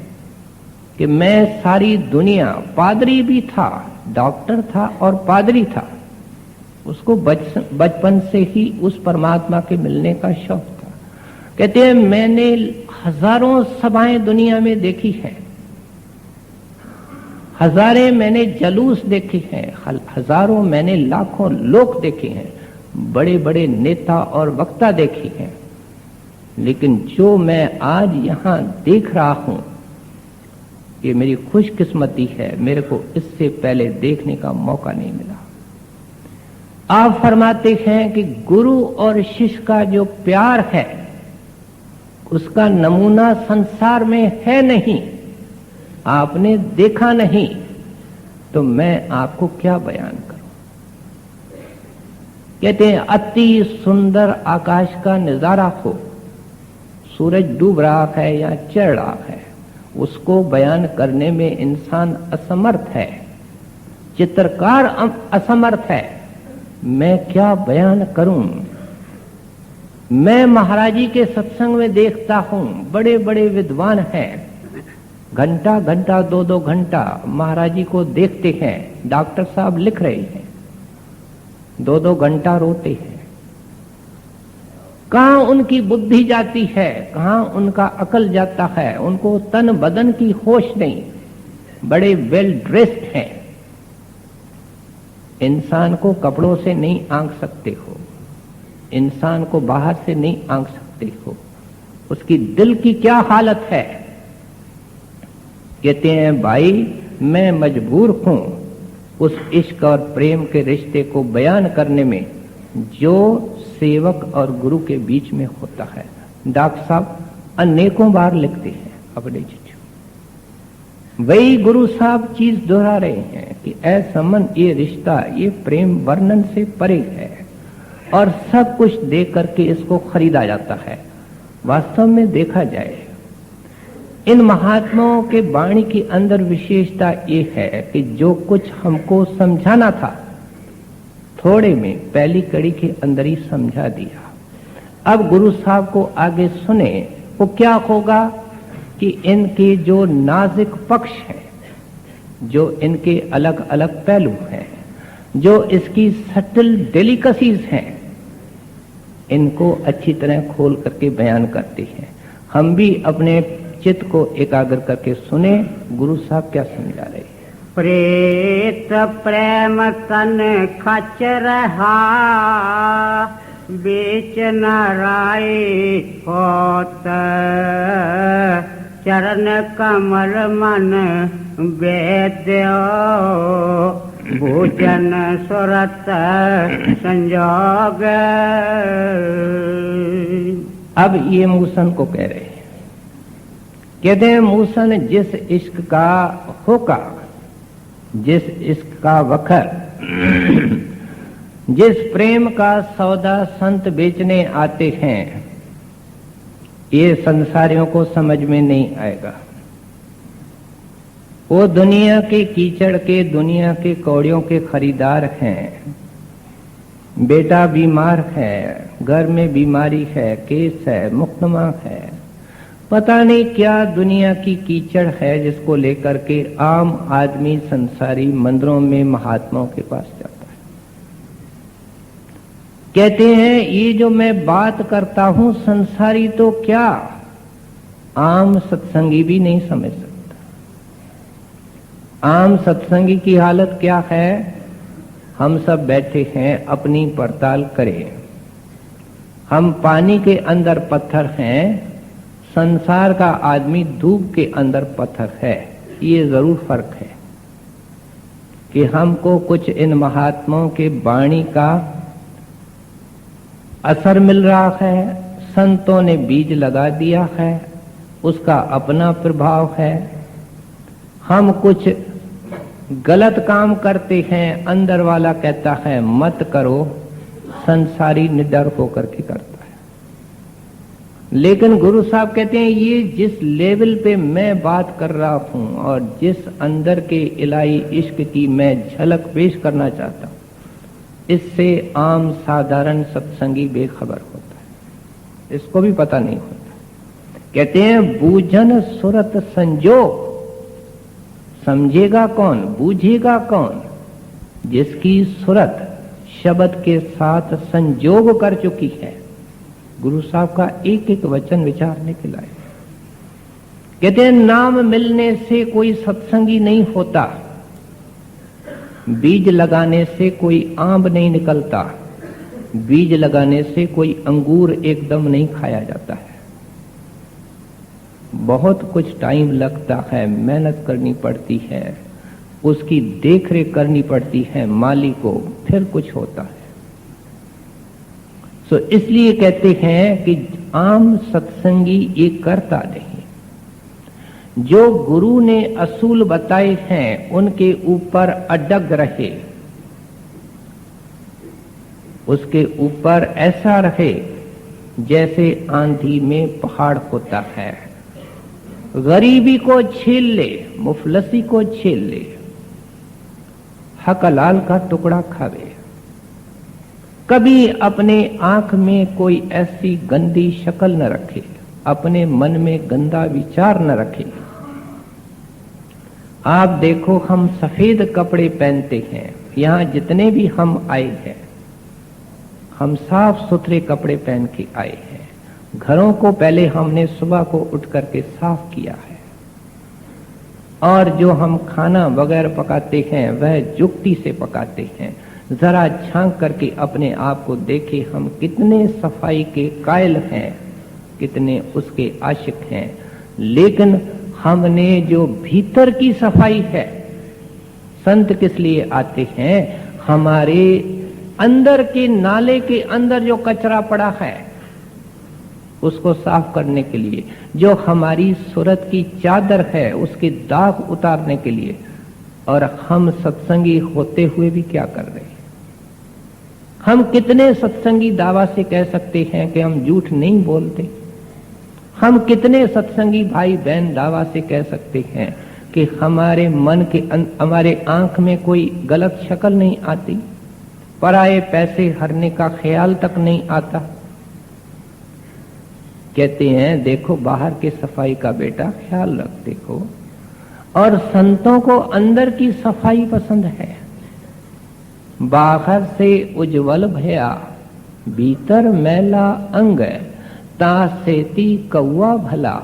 कि मैं सारी दुनिया, पादरी भी था, डॉक्टर था और पादरी था। उसको बचपन से ही उस परमात्मा के मिलने का शौक था। कहते हैं मैंने हजारों सभाएं दुनिया में देखी हैं, हजारे मैंने जलूस देखे हैं, हजारों मैंने लाखों लोग देखे हैं, बड़े बड़े नेता और वक्ता देखे हैं, लेकिन जो मैं आज यहां देख रहा हूं ये मेरी खुशकिस्मती है, मेरे को इससे पहले देखने का मौका नहीं मिला। आप फरमाते हैं कि गुरु और शिष्य का जो प्यार है उसका नमूना संसार में है नहीं, आपने देखा नहीं, तो मैं आपको क्या बयान करूं। कहते हैं अति सुंदर आकाश का नजारा हो, सूरज डूब रहा है या चढ़ रहा है, उसको बयान करने में इंसान असमर्थ है, चित्रकार असमर्थ है, मैं क्या बयान करूं। मैं महाराज जी के सत्संग में देखता हूं बड़े बड़े विद्वान हैं, घंटा घंटा 2-2 घंटा महाराज जी को देखते हैं, डॉक्टर साहब लिख रहे हैं, 2-2 घंटा रोते हैं। कहां उनकी बुद्धि जाती है, कहां उनका अकल जाता है, उनको तन बदन की होश नहीं, बड़े वेल ड्रेस्ड हैं। इंसान को कपड़ों से नहीं आंक सकते हो, इंसान को बाहर से नहीं आंक सकते हो, उसकी दिल की क्या हालत है। कहते हैं भाई मैं मजबूर हूं उस इश्क और प्रेम के रिश्ते को बयान करने में जो सेवक और गुरु के बीच में होता है। डॉक्टर साहब अनेकों बार लिखते हैं अपने चिट्ठी, वही गुरु साहब चीज दोहरा रहे हैं कि ऐसा मन, ये रिश्ता, ये प्रेम वर्णन से परे है और सब कुछ देख करके इसको खरीदा जाता है। वास्तव में देखा जाए इन महात्माओं के वाणी के अंदर विशेषता ये है कि जो कुछ हमको समझाना था थोड़े में पहली कड़ी के अंदर ही समझा दिया। अब गुरु साहब को आगे सुने वो क्या होगा कि इनके जो नाजुक पक्ष हैं, जो इनके अलग अलग पहलू हैं, जो इसकी सटल डेलिकेसीज हैं, इनको अच्छी तरह खोल करके बयान करते हैं। हम भी अपने चित्त को एकाग्र करके सुने गुरु साहब क्या समझा रहे हैं। प्रेत प्रेम तन खच रहा, बीच नाराय होत, चरण कमल मन वेद्यो, भूषण सुरत संजोग। अब ये मूसन को कह रहे हैं, कहते हैं मूसन जिस इश्क का होका, जिस इश्क का वखर, जिस प्रेम का सौदा संत बेचने आते हैं, ये संसारियों को समझ में नहीं आएगा। वो दुनिया के कीचड़ के, दुनिया के कौड़ियों के खरीदार हैं। बेटा बीमार है, घर में बीमारी है, केस है, मुकदमा है, पता नहीं क्या दुनिया की कीचड़ है जिसको लेकर के आम आदमी संसारी मंदिरों में महात्माओं के पास जाता है। कहते हैं ये जो मैं बात करता हूं संसारी तो क्या, आम सत्संगी भी नहीं समझ सकता। आम सत्संगी की हालत क्या है, हम सब बैठे हैं अपनी पड़ताल करें। हम पानी के अंदर पत्थर हैं, संसार का आदमी धूप के अंदर पत्थर है। ये जरूर फर्क है कि हमको कुछ इन महात्माओं के वाणी का असर मिल रहा है, संतों ने बीज लगा दिया है, उसका अपना प्रभाव है। हम कुछ गलत काम करते हैं, अंदर वाला कहता है मत करो, संसारी निडर होकर के करता है। लेकिन गुरु साहब कहते हैं ये जिस लेवल पे मैं बात कर रहा हूं और जिस अंदर के इलाही इश्क की मैं झलक पेश करना चाहता हूं, इससे आम साधारण सत्संगी बेखबर होता है, इसको भी पता नहीं होता। कहते हैं बूझन सुरत संजोग, समझेगा कौन, बूझेगा कौन, जिसकी सूरत शब्द के साथ संजोग कर चुकी है। गुरु साहब का एक एक वचन विचारने के लायक। कहते हैं नाम मिलने से कोई सत्संगी नहीं होता, बीज लगाने से कोई आम नहीं निकलता, बीज लगाने से कोई अंगूर एकदम नहीं खाया जाता है। बहुत कुछ टाइम लगता है, मेहनत करनी पड़ती है, उसकी देखरेख करनी पड़ती है माली को, फिर कुछ होता है। सो इसलिए कहते हैं कि आम सत्संगी ये करता नहीं। जो गुरु ने असूल बताए हैं उनके ऊपर अडग रहे, उसके ऊपर ऐसा रहे जैसे आंधी में पहाड़ होता है। गरीबी को झेल ले, मुफलसी को झेल ले, हक हलाल का टुकड़ा खावे। कभी अपने आंख में कोई ऐसी गंदी शक्ल न रखे, अपने मन में गंदा विचार न रखे। आप देखो हम सफेद कपड़े पहनते हैं, यहां जितने भी हम आए हैं हम साफ सुथरे कपड़े पहन के आए हैं। घरों को पहले हमने सुबह को उठ करके साफ किया है, और जो हम खाना वगैरह पकाते हैं वह जुक्ति से पकाते हैं। जरा झांक करके अपने आप को देखे, हम कितने सफाई के कायल हैं, कितने उसके आशिक हैं। लेकिन हमने जो भीतर की सफाई है, संत किस लिए आते हैं? हमारे अंदर के नाले के अंदर जो कचरा पड़ा है उसको साफ करने के लिए, जो हमारी सूरत की चादर है उसके दाग उतारने के लिए। और हम सत्संगी होते हुए भी क्या कर रहे हैं? हम कितने सत्संगी दावा से कह सकते हैं कि हम झूठ नहीं बोलते? हम कितने सत्संगी भाई बहन दावा से कह सकते हैं कि हमारे मन के हमारे आंख में कोई गलत शक्ल नहीं आती, पराये पैसे हरने का ख्याल तक नहीं आता? कहते हैं देखो बाहर के सफाई का बेटा ख्याल रख देखो। और संतों को अंदर की सफाई पसंद है। बाहर से उज्जवल भया, भीतर मैला अंग, तासेती कौआ भला,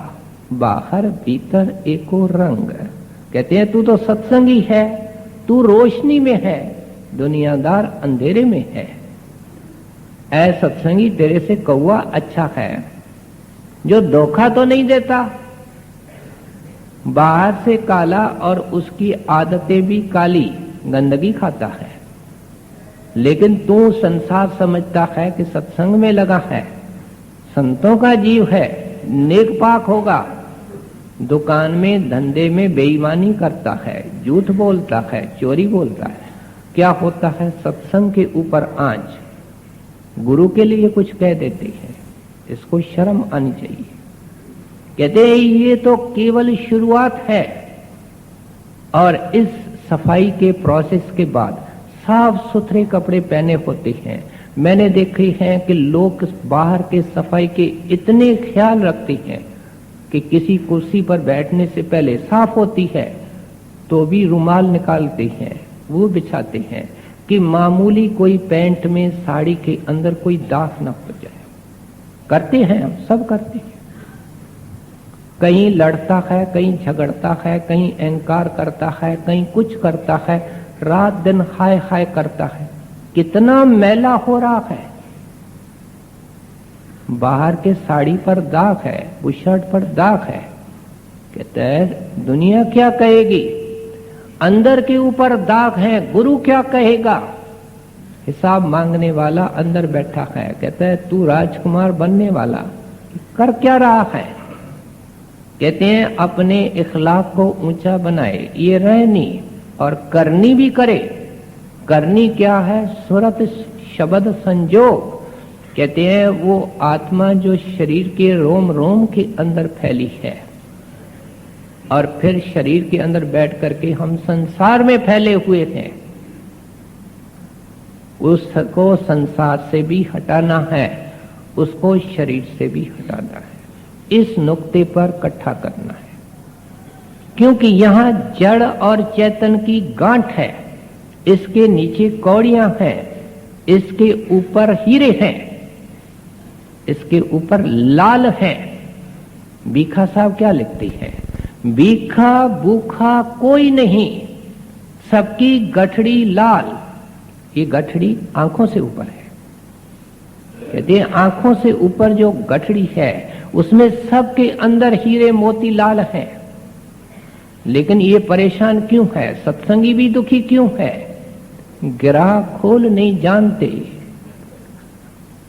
बाहर भीतर एको रंग। कहते हैं तू तो सत्संगी है, तू रोशनी में है, दुनियादार अंधेरे में है। ऐ सत्संगी तेरे से कौआ अच्छा है, जो धोखा तो नहीं देता, बाहर से काला और उसकी आदतें भी काली, गंदगी खाता है। लेकिन तू संसार समझता है कि सत्संग में लगा है, संतों का जीव है, नेक पाक होगा, दुकान में धंधे में बेईमानी करता है, झूठ बोलता है, चोरी बोलता है। क्या होता है? सत्संग के ऊपर आंच, गुरु के लिए कुछ कह देते हैं, इसको शर्म आनी चाहिए। कहते हैं ये तो केवल शुरुआत है, और इस सफाई के प्रोसेस के बाद साफ सुथरे कपड़े पहने होते हैं। मैंने देखे हैं कि लोग बाहर के सफाई के इतने ख्याल रखते हैं कि किसी कुर्सी पर बैठने से पहले साफ होती है तो भी रुमाल निकालते हैं, वो बिछाते हैं कि मामूली कोई पैंट में साड़ी के अंदर कोई दाग न हो जाए। करते हैं, हम सब करते हैं। कहीं लड़ता है, कहीं झगड़ता है, कहीं अहंकार करता है, कहीं कुछ करता है, रात दिन हाय हाय करता है। कितना मैला हो रहा है। बाहर के साड़ी पर दाग है, बुशर्ट पर दाग है। कहते हैं दुनिया क्या कहेगी, अंदर के ऊपर दाग है, गुरु क्या कहेगा? हिसाब मांगने वाला अंदर बैठा है। कहता है तू राजकुमार बनने वाला कर क्या रहा है? कहते हैं अपने इखलाक को ऊंचा बनाए, ये रहनी और करनी भी करे। करनी क्या है? सूरत शब्द संजोग। कहते हैं वो आत्मा जो शरीर के रोम रोम के अंदर फैली है, और फिर शरीर के अंदर बैठ करके हम संसार में फैले हुए हैं, उसको संसार से भी हटाना है, उसको शरीर से भी हटाना है। इस नुक्ते पर इकट्ठा करना है, क्योंकि यहां जड़ और चेतन की गांठ है। इसके नीचे कौड़ियां हैं, इसके ऊपर हीरे हैं, इसके ऊपर लाल हैं। बीखा साहब क्या लिखती है? बीखा भूखा कोई नहीं, सबकी गठड़ी लाल। ये गठड़ी आंखों से ऊपर है। कहते हैं आंखों से ऊपर जो गठड़ी है उसमें सबके अंदर हीरे मोती लाल हैं। लेकिन ये परेशान क्यों है? सत्संगी भी दुखी क्यों है? ग्राह खोल नहीं जानते।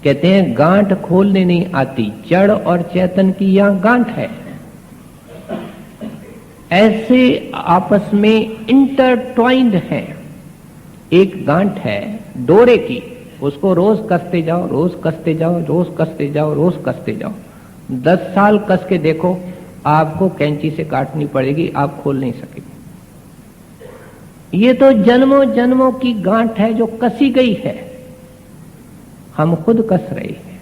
कहते हैं गांठ खोलने नहीं आती, जड़ और चेतन की यहां गांठ है। ऐसे आपस में इंटरट्वाइंड हैं। एक गांठ है डोरे की, उसको रोज कसते जाओ, रोज कसते जाओ, रोज कसते जाओ, रोज कसते जाओ। 10 साल कस के देखो, आपको कैंची से काटनी पड़ेगी, आप खोल नहीं सकेंगे। ये तो जन्मों जन्मों की गांठ है जो कसी गई है, हम खुद कस रहे हैं।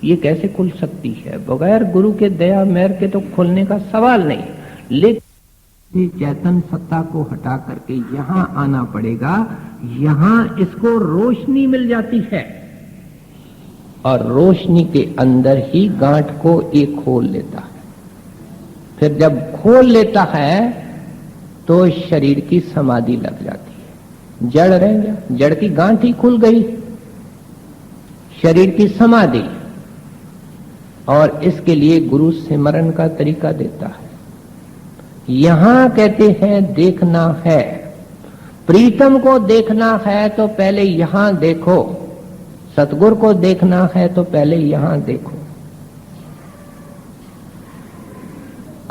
ये कैसे खुल सकती है? बगैर गुरु के दया मेहर के तो खुलने का सवाल नहीं। लेकिन चेतन सत्ता को हटा करके यहां आना पड़ेगा। यहां इसको रोशनी मिल जाती है और रोशनी के अंदर ही गांठ को ये खोल लेता है। फिर जब खोल लेता है तो शरीर की समाधि लग जाती है। जड़ रह गया, जड़ की गांठ ही खुल गई, शरीर की समाधि। और इसके लिए गुरु सिमरन का तरीका देता है। यहां कहते हैं देखना है, प्रीतम को देखना है तो पहले यहां देखो, सतगुरु को देखना है तो पहले यहां देखो।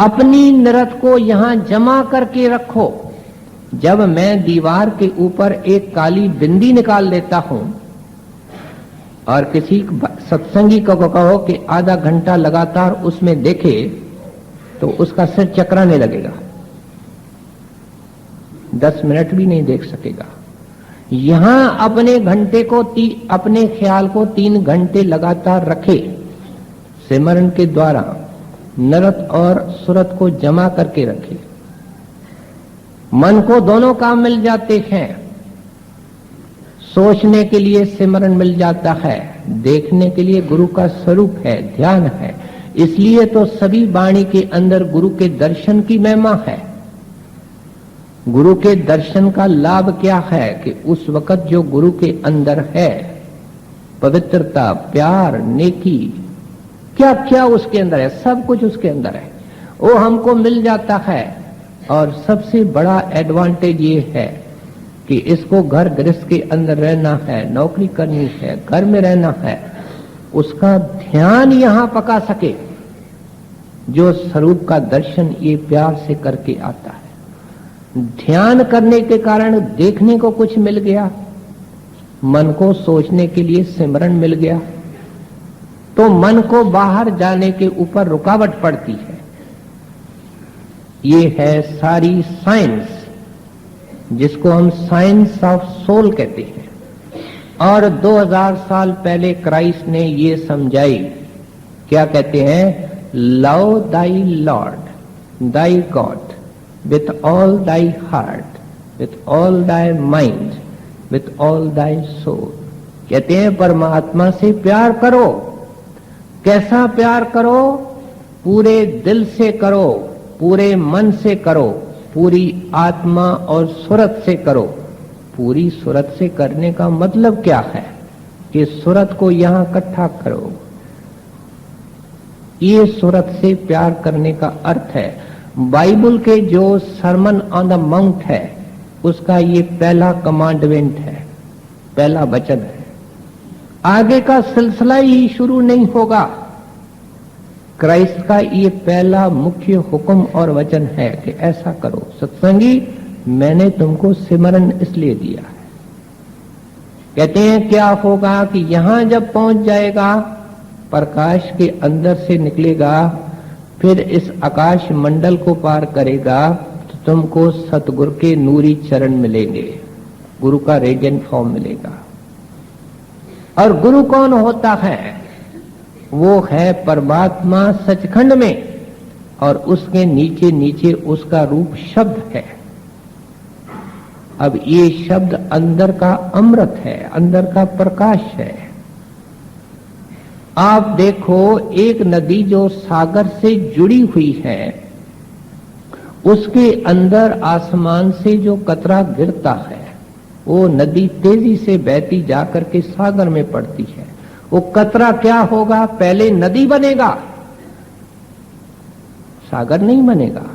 अपनी निरत को यहां जमा करके रखो। जब मैं दीवार के ऊपर एक काली बिंदी निकाल लेता हूं और किसी सत्संगी को कहो कि आधा घंटा लगातार उसमें देखे तो उसका सिर चकराने लगेगा, 10 मिनट भी नहीं देख सकेगा। यहां अपने घंटे को अपने ख्याल को 3 घंटे लगातार रखे, सिमरन के द्वारा नरत और सुरत को जमा करके रखे। मन को दोनों काम मिल जाते हैं। सोचने के लिए सिमरन मिल जाता है, देखने के लिए गुरु का स्वरूप है, ध्यान है। इसलिए तो सभी वाणी के अंदर गुरु के दर्शन की महिमा है। गुरु के दर्शन का लाभ क्या है कि उस वक्त जो गुरु के अंदर है, पवित्रता, प्यार, नेकी, क्या क्या उसके अंदर है, सब कुछ उसके अंदर है, वो हमको मिल जाता है। और सबसे बड़ा एडवांटेज ये है कि इसको घर गृहस्थ के अंदर रहना है, नौकरी करनी है, घर में रहना है, उसका ध्यान यहां पका सके। जो स्वरूप का दर्शन ये प्यार से करके आता है। ध्यान करने के कारण देखने को कुछ मिल गया, मन को सोचने के लिए सिमरन मिल गया, तो मन को बाहर जाने के ऊपर रुकावट पड़ती है। ये है सारी साइंस, जिसको हम साइंस ऑफ सोल कहते हैं। और 2000 साल पहले क्राइस्ट ने ये समझाई। क्या कहते हैं? Love thy lord thy god with all thy heart, with all thy mind, with all thy soul. कहते हैं परमात्मा से प्यार करो। कैसा प्यार करो? पूरे दिल से करो, पूरे मन से करो, पूरी आत्मा और सुरत से करो। पूरी सुरत से करने का मतलब क्या है कि सुरत को यहां इकट्ठा करो। ये सुरत से प्यार करने का अर्थ है। बाइबल के जो सरमन ऑन द माउंट है, उसका ये पहला कमांडमेंट है, पहला वचन है। आगे का सिलसिला ही शुरू नहीं होगा। क्राइस्ट का ये पहला मुख्य हुक्म और वचन है कि ऐसा करो। सत्संगी, मैंने तुमको सिमरन इसलिए दिया है। कहते हैं क्या होगा कि यहां जब पहुंच जाएगा, प्रकाश के अंदर से निकलेगा, फिर इस आकाश मंडल को पार करेगा, तो तुमको सतगुरु के नूरी चरण मिलेंगे, गुरु का रेडियंट फॉर्म मिलेगा। और गुरु कौन होता है? वो है परमात्मा सचखंड में, और उसके नीचे नीचे उसका रूप शब्द है। अब ये शब्द अंदर का अमृत है, अंदर का प्रकाश है। आप देखो, एक नदी जो सागर से जुड़ी हुई है, उसके अंदर आसमान से जो कतरा गिरता है, वो नदी तेजी से बहती जाकर के सागर में पड़ती है। वो कतरा क्या होगा? पहले नदी बनेगा, सागर नहीं बनेगा।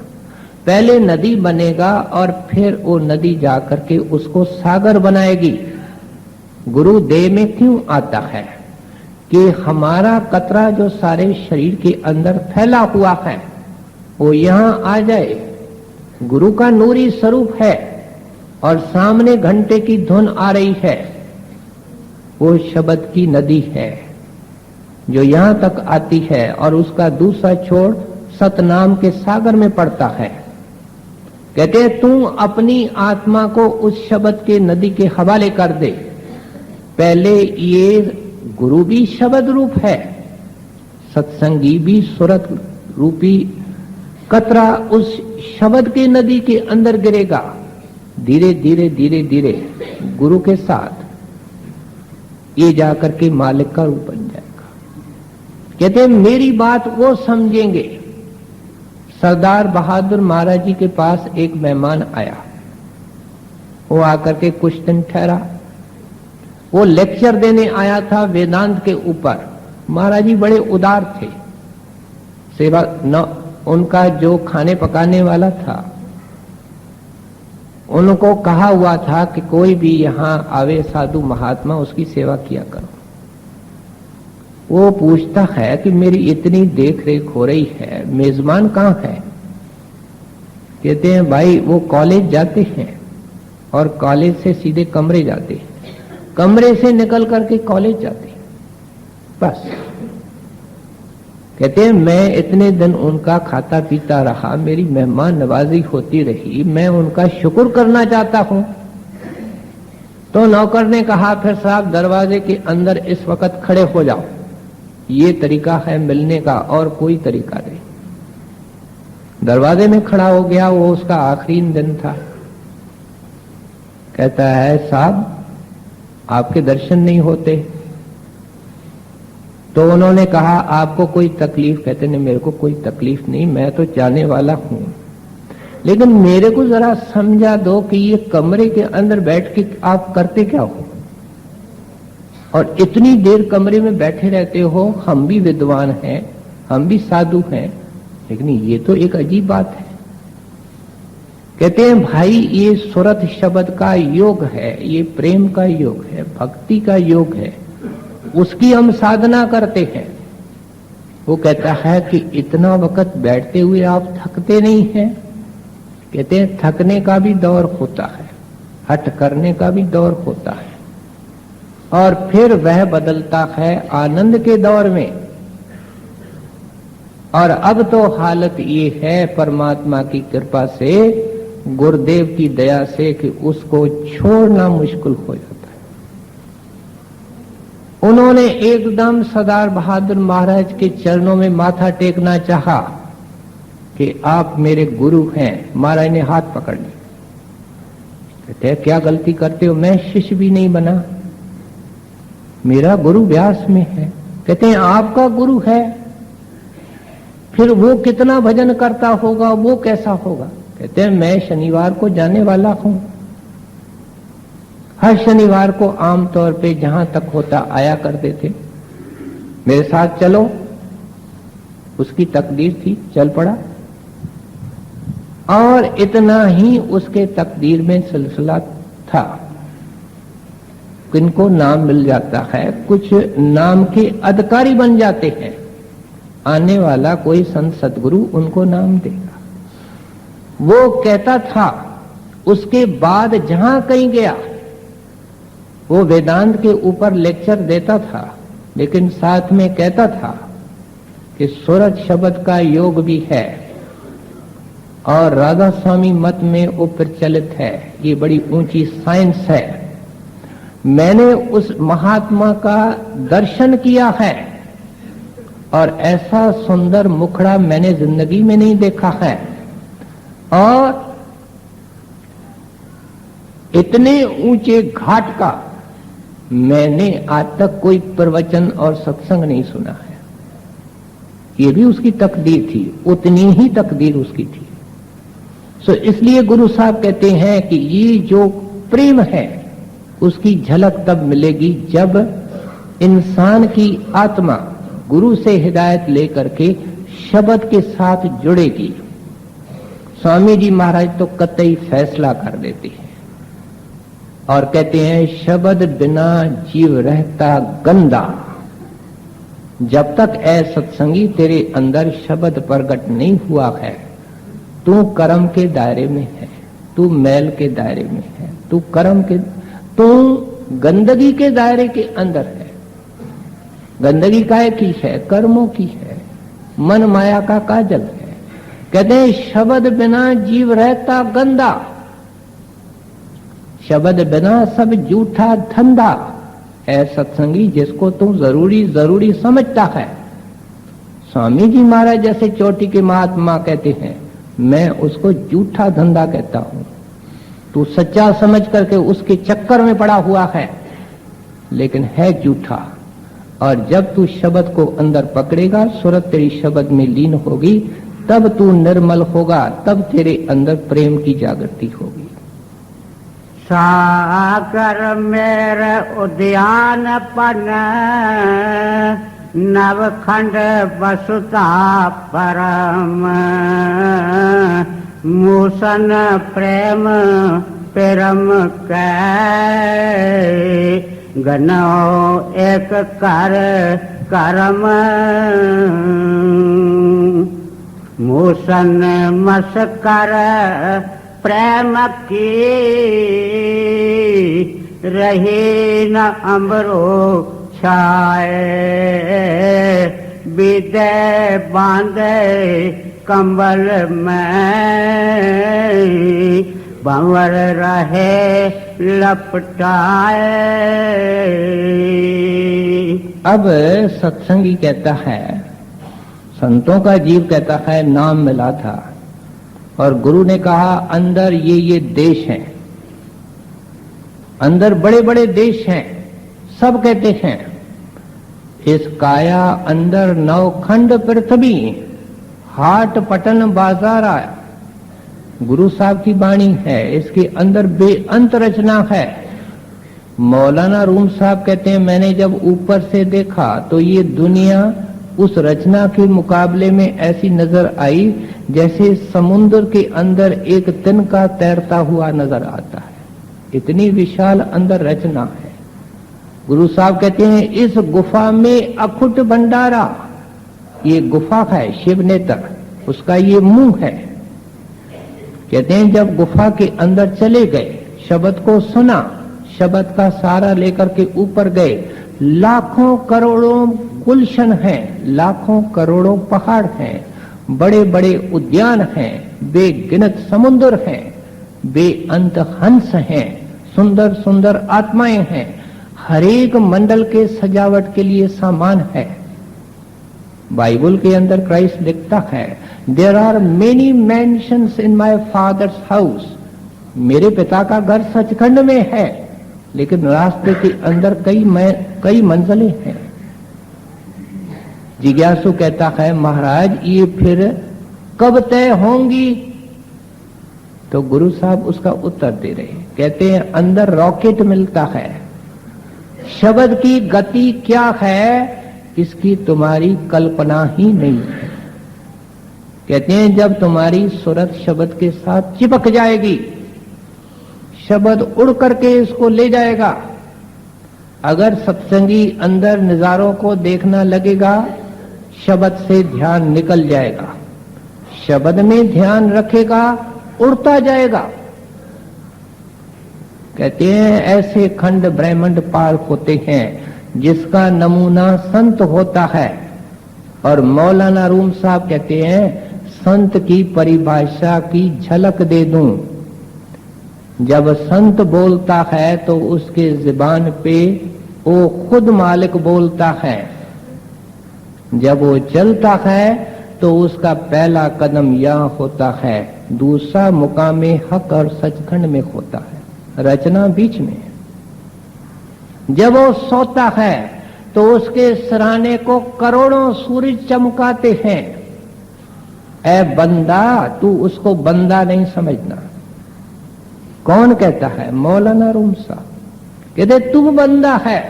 पहले नदी बनेगा और फिर वो नदी जाकर के उसको सागर बनाएगी। गुरु देह में क्यों आता है? कि हमारा कतरा जो सारे शरीर के अंदर फैला हुआ है, वो यहां आ जाए। गुरु का नूरी स्वरूप है और सामने घंटे की धुन आ रही है, वो शब्द की नदी है जो यहां तक आती है और उसका दूसरा छोर सतनाम के सागर में पड़ता है। कहते हैं तू अपनी आत्मा को उस शब्द के नदी के हवाले कर दे। पहले ये गुरु भी शब्द रूप है, सत्संगी भी सुरत रूपी कतरा उस शब्द के नदी के अंदर गिरेगा। धीरे धीरे धीरे धीरे गुरु के साथ ये जाकर के मालिक का रूप बन जाएगा। कहते हैं मेरी बात वो समझेंगे। सरदार बहादुर महाराज जी के पास एक मेहमान आया, वो आकर के कुछ दिन ठहरा। वो लेक्चर देने आया था वेदांत के ऊपर। महाराज जी बड़े उदार थे। सेवा न उनका जो खाने पकाने वाला था, उनको कहा हुआ था कि कोई भी यहां आवे साधु महात्मा, उसकी सेवा किया करो। वो पूछता है कि मेरी इतनी देख रेख हो रही है, मेजबान कहां है? कहते हैं भाई वो कॉलेज जाते हैं और कॉलेज से सीधे कमरे जाते हैं, कमरे से निकल करके कॉलेज जाते हैं, बस। कहते हैं मैं इतने दिन उनका खाता पीता रहा, मेरी मेहमान नवाजी होती रही, मैं उनका शुक्र करना चाहता हूं। तो नौकर ने कहा फिर साहब दरवाजे के अंदर इस वक्त खड़े हो जाओ, ये तरीका है मिलने का और कोई तरीका नहीं। दरवाजे में खड़ा हो गया, वो उसका आखिरी दिन था। कहता है साहब आपके दर्शन नहीं होते। तो उन्होंने कहा आपको कोई तकलीफ? कहते नहीं मेरे को कोई तकलीफ नहीं, मैं तो जाने वाला हूं, लेकिन मेरे को जरा समझा दो कि ये कमरे के अंदर बैठ के आप करते क्या हो और इतनी देर कमरे में बैठे रहते हो। हम भी विद्वान हैं, हम भी साधु हैं, लेकिन ये तो एक अजीब बात है। कहते हैं भाई ये सुरत शब्द का योग है, ये प्रेम का योग है, भक्ति का योग है, उसकी हम साधना करते हैं। वो कहता है कि इतना वक्त बैठते हुए आप थकते नहीं हैं? कहते हैं थकने का भी दौर होता है, हट करने का भी दौर होता है, और फिर वह बदलता है आनंद के दौर में। और अब तो हालत ये है परमात्मा की कृपा से, गुरुदेव की दया से, कि उसको छोड़ना मुश्किल हो जाता है। उन्होंने एकदम सरदार बहादुर महाराज के चरणों में माथा टेकना चाहा कि आप मेरे गुरु हैं। महाराज ने हाथ पकड़ लिया। कहते हैं क्या गलती करते हो? मैं शिष्य भी नहीं बना, मेरा गुरु व्यास में है। कहते हैं आपका गुरु है, फिर वो कितना भजन करता होगा, वो कैसा होगा? कहते हैं मैं शनिवार को जाने वाला हूं, हर शनिवार को आमतौर पे जहां तक होता आया करते थे, मेरे साथ चलो। उसकी तकदीर थी, चल पड़ा, और इतना ही उसके तकदीर में सिलसिला था। किनको नाम मिल जाता है, कुछ नाम के अधिकारी बन जाते हैं, आने वाला कोई संत सदगुरु उनको नाम देगा। वो कहता था, उसके बाद जहां कहीं गया वो वेदांत के ऊपर लेक्चर देता था, लेकिन साथ में कहता था कि सूरज शब्द का योग भी है और राधा स्वामी मत में वो प्रचलित है, ये बड़ी ऊंची साइंस है। मैंने उस महात्मा का दर्शन किया है और ऐसा सुंदर मुखड़ा मैंने जिंदगी में नहीं देखा है। और इतने ऊंचे घाट का मैंने आज तक कोई प्रवचन और सत्संग नहीं सुना है। ये भी उसकी तकदीर थी, उतनी ही तकदीर उसकी थी। सो इसलिए गुरु साहब कहते हैं कि ये जो प्रेम है उसकी झलक तब मिलेगी जब इंसान की आत्मा गुरु से हिदायत लेकर के शब्द के साथ जुड़ेगी। स्वामी जी महाराज तो कतई फैसला कर देते हैं और कहते हैं शब्द बिना जीव रहता गंदा। जब तक ऐ सत्संगी तेरे अंदर शब्द प्रकट नहीं हुआ है, तू कर्म के दायरे में है, तू मैल के दायरे में है, तू गंदगी के दायरे के अंदर है। गंदगी काहे की है? कर्मों की है, मन माया का काजल है। कहते हैं शब्द बिना जीव रहता गंदा, शब्द बिना सब झूठा धंधा। ऐ सत्संगी जिसको तू जरूरी समझता है। स्वामी जी महाराज जैसे चोटी के महात्मा कहते हैं मैं उसको झूठा धंधा कहता हूं। तू सच्चा समझ करके उसके चक्कर में पड़ा हुआ है, लेकिन है झूठा। और जब तू शब्द को अंदर पकड़ेगा, सूरत तेरी शब्द में लीन होगी, तब तू निर्मल होगा, तब तेरे अंदर प्रेम की जागृति होगी। सागर मेरे उद्यान पन नवखंड वसुता परम मूसन प्रेम परम कै गनो एक कर करम मूसन मस्कर प्रेम की रही न अम्बरो छाए विदय बांधे कंबल में भंवर रहे लपटाए। अब सत्संगी कहता है, संतों का जीव कहता है नाम मिला था और गुरु ने कहा अंदर ये देश हैं, अंदर बड़े बड़े देश हैं। सब कहते हैं इस काया अंदर नवखंड पृथ्वी हाट पटन बाजार आया। गुरु साहब की वाणी है, इसके अंदर बेअंत रचना है। मौलाना रूम साहब कहते हैं मैंने जब ऊपर से देखा तो ये दुनिया उस रचना के मुकाबले में ऐसी नजर आई जैसे समुद्र के अंदर एक तिनका तैरता हुआ नजर आता है। इतनी विशाल अंदर रचना है। गुरु साहब कहते हैं इस गुफा में अखुट भंडारा। ये गुफा है शिव नेत्र, उसका ये मुंह है। कहते हैं जब गुफा के अंदर चले गए, शब्द को सुना, शब्द का सारा लेकर के ऊपर गए, लाखों करोड़ों गुलशन हैं, लाखों करोड़ों पहाड़ हैं, बड़े बड़े उद्यान हैं, बेगिनत समुद्र हैं, बेअंत हंस हैं, सुंदर सुंदर आत्माएं हैं। हर एक मंडल के सजावट के लिए सामान है। बाइबल के अंदर क्राइस्ट लिखता है there are many mansions in my father's house. मेरे पिता का घर सचखंड में है, लेकिन रास्ते के अंदर कई मंजिलें हैं। जिज्ञासु कहता है महाराज ये फिर कब तय होंगी? तो गुरु साहब उसका उत्तर दे रहे हैं, कहते हैं अंदर रॉकेट मिलता है। शब्द की गति क्या है इसकी तुम्हारी कल्पना ही नहीं है। कहते हैं जब तुम्हारी सूरत शब्द के साथ चिपक जाएगी, शब्द उड़ करके इसको ले जाएगा। अगर सत्संगी अंदर नजारों को देखना लगेगा, शब्द से ध्यान निकल जाएगा। शब्द में ध्यान रखेगा, उड़ता जाएगा। कहते हैं ऐसे खंड ब्रह्मांड पार होते हैं जिसका नमूना संत होता है। और मौलाना रूम साहब कहते हैं संत की परिभाषा की झलक दे दूं। जब संत बोलता है तो उसके जुबान पे वो खुद मालिक बोलता है। जब वो चलता है तो उसका पहला कदम यह होता है, दूसरा मुकामे हक और सचखंड में होता है। रचना बीच में। जब वो सोता है तो उसके सिरहाने को करोड़ों सूरज चमकाते हैं। ऐ बंदा, तू उसको बंदा नहीं समझना। कौन कहता है? मौलाना रूम साहब कहते तू बंदा है,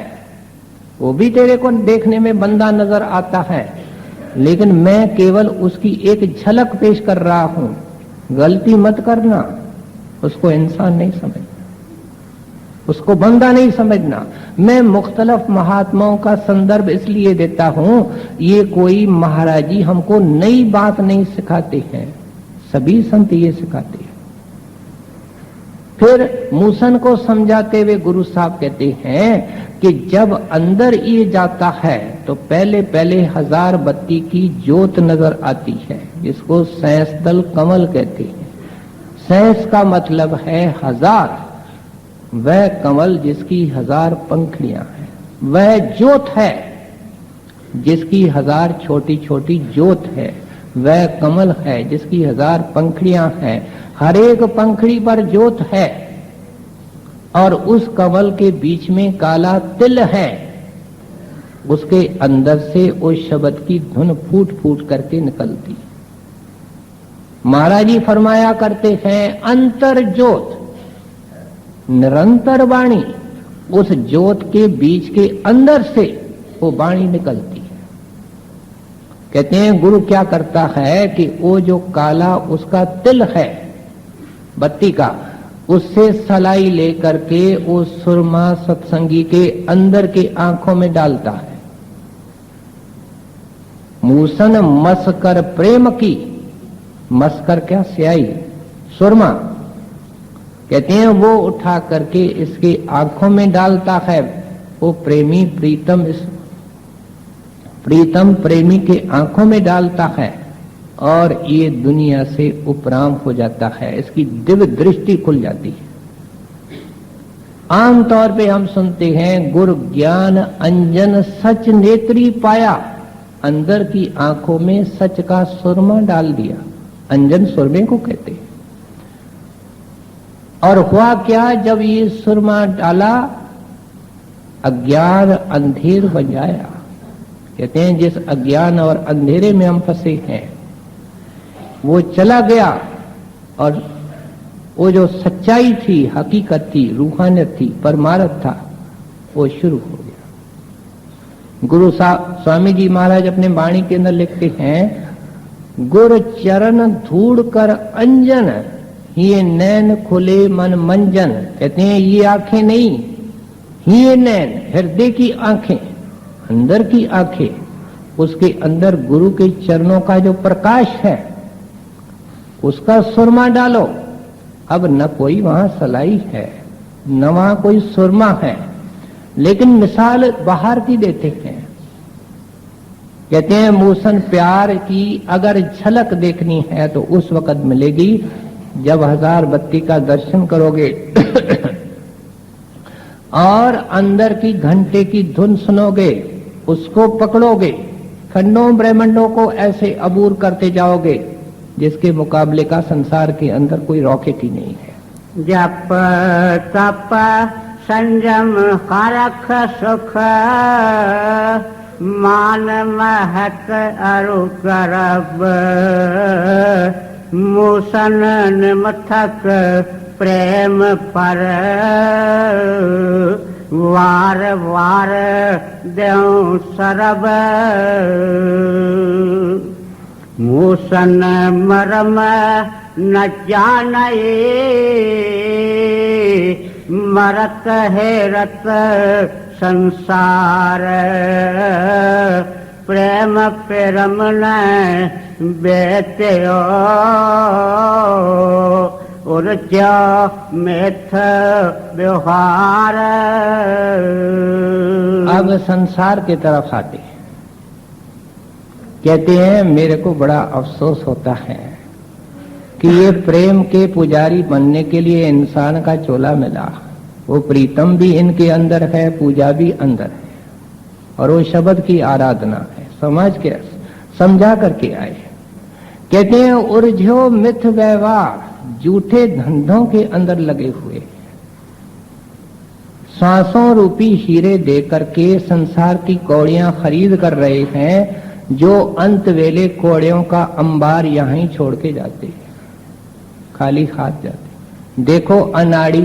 वो भी तेरे को देखने में बंदा नजर आता है, लेकिन मैं केवल उसकी एक झलक पेश कर रहा हूं। गलती मत करना, उसको इंसान नहीं समझना, उसको बंदा नहीं समझना। मैं मुख्तलफ महात्माओं का संदर्भ इसलिए देता हूं, ये कोई महाराजी हमको नई बात नहीं सिखाते हैं, सभी संत ये सिखाते हैं। फिर मूसन को समझाते हुए गुरु साहब कहते हैं कि जब अंदर ये जाता है तो पहले पहले 1000 बत्ती की ज्योत नजर आती है, जिसको सैंसदल कमल कहते हैं। सैंस का मतलब है 1000, वह कमल जिसकी 1000 पंखड़ियां हैं, वह ज्योत है जिसकी 1000 छोटी छोटी ज्योत है, वह कमल है जिसकी 1000 पंखड़ियां हैं। हर एक पंखड़ी पर ज्योत है और उस कमल के बीच में काला तिल है। उसके अंदर से उस शब्द की धुन फूट फूट करके निकलती। महाराज जी फरमाया करते हैं, अंतर ज्योत निरंतर वाणी, उस ज्योत के बीच के अंदर से वो वाणी निकलती है। कहते हैं गुरु क्या करता है कि वो जो काला उसका तिल है बत्ती का, उससे सलाई लेकर के वो सुरमा सत्संगी के अंदर के आंखों में डालता है। मूसन मस्कर प्रेम की, मस्कर क्या? स्याही, सुरमा। कहते हैं वो उठा करके इसके आंखों में डालता है। वो प्रेमी प्रीतम, इस प्रीतम प्रेमी के आंखों में डालता है और ये दुनिया से उपराम हो जाता है, इसकी दिव्य दृष्टि खुल जाती है। आमतौर पे हम सुनते हैं गुर ज्ञान अंजन सच नेत्री पाया, अंदर की आंखों में सच का सुरमा डाल दिया। अंजन सुरमे को कहते हैं। और हुआ क्या? जब ये सुरमा डाला, अज्ञान अंधेर बन जाया। कहते हैं जिस अज्ञान और अंधेरे में हम फंसे हैं वो चला गया और वो जो सच्चाई थी, हकीकत थी, रूहानियत थी, परमार्थ था, वो शुरू हो गया। गुरु साहब स्वामी जी महाराज अपने वाणी के अंदर लिखते हैं, गुर चरण धूड़ कर अंजन, ये नैन खुले मन मंजन। कहते हैं ये आंखें नहीं, ये नैन, हृदय की आंखें, अंदर की आंखें, उसके अंदर गुरु के चरणों का जो प्रकाश है उसका सुरमा डालो। अब न कोई वहां सलाई है, न वहां कोई सुरमा है, लेकिन मिसाल बाहर की देते हैं। कहते हैं मूसन प्यार की अगर झलक देखनी है तो उस वक्त मिलेगी जब 1000 बत्ती का दर्शन करोगे और अंदर की घंटे की धुन सुनोगे, उसको पकड़ोगे, खंडों ब्रह्मंडों को ऐसे अबूर करते जाओगे जिसके मुकाबले का संसार के अंदर कोई रॉकेट ही नहीं है। जप तप संयम हरख सुख मान महत अरु करब मूसन निमथक प्रेम पर वार वार देऊ सरब मूसन मरम न जाने मरत हेरत संसार प्रेम प्रेम न बेत्यो उर्जा मेथ व्यवहार। अब संसार की तरफ आते हैं। कहते हैं मेरे को बड़ा अफसोस होता है कि ये प्रेम के पुजारी बनने के लिए इंसान का चोला मिला। वो प्रीतम भी इनके अंदर है, पूजा भी अंदर है, और वो शब्द की आराधना है। समझ के समझा करके आए। कहते हैं उर्झो मिथ व्यवहार, झूठे धंधों के अंदर लगे हुए। सांसों रूपी हीरे दे करके संसार की कौड़ियां खरीद कर रहे हैं, जो अंत वेले कौड़ियों का अंबार यहां ही छोड़ के जाते हैं, खाली हाथ जाते। देखो अनाड़ी,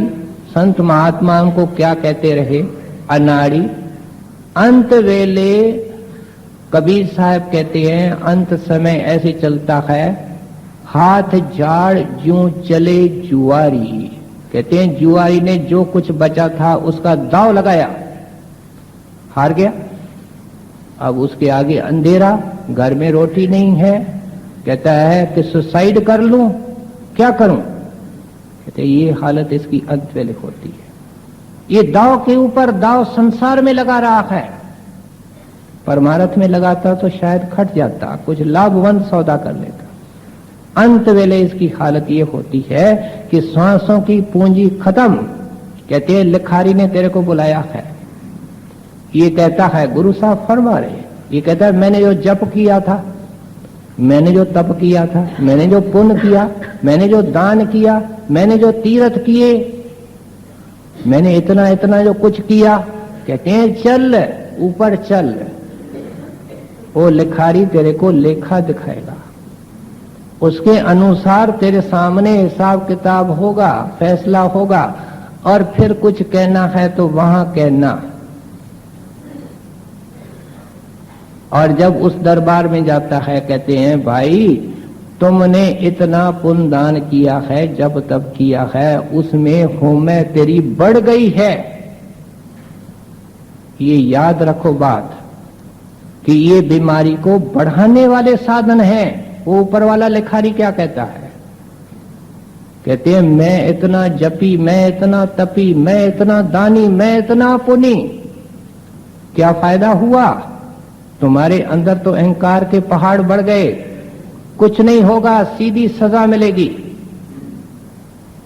संत महात्माओं को क्या कहते रहे, अनाड़ी। अंत वेले कबीर साहब कहते हैं, अंत समय ऐसे चलता है, हाथ झाड़ ज्यों चले जुआरी। कहते हैं जुआरी ने जो कुछ बचा था उसका दांव लगाया, हार गया। अब उसके आगे अंधेरा, घर में रोटी नहीं है, कहता है कि सुसाइड कर लूं, क्या करूं। कहते ये हालत इसकी अंत वेले होती है। ये दांव के ऊपर दांव संसार में लगा रहा है, परमार्थ में लगाता तो शायद खट जाता, कुछ लाभवंत सौदा कर लेता। अंत वेले इसकी हालत ये होती है कि सांसों की पूंजी खत्म। कहते हैं लिखारी ने तेरे को बुलाया है, ये कहता है गुरु साहब फरमा रहे, ये कहता है मैंने जो जप किया था, मैंने जो तप किया था, मैंने जो पुण्य किया, मैंने जो दान किया, मैंने जो तीर्थ किए, मैंने इतना इतना जो कुछ किया, कहते हैं चल ऊपर चल, वो लिखारी तेरे को लेखा दिखाएगा, उसके अनुसार तेरे सामने हिसाब किताब होगा, फैसला होगा, और फिर कुछ कहना है तो वहां कहना। और जब उस दरबार में जाता है, कहते हैं भाई तुमने इतना पुण्य दान किया है, जब तब किया है, उसमें होमे तेरी बढ़ गई है। ये याद रखो बात कि ये बीमारी को बढ़ाने वाले साधन हैं। वो ऊपर वाला लिखारी क्या कहता है, कहते हैं मैं इतना जपी, मैं इतना तपी, मैं इतना दानी, मैं इतना पुनी, क्या फायदा हुआ? तुम्हारे अंदर तो अहंकार के पहाड़ बढ़ गए, कुछ नहीं होगा, सीधी सजा मिलेगी।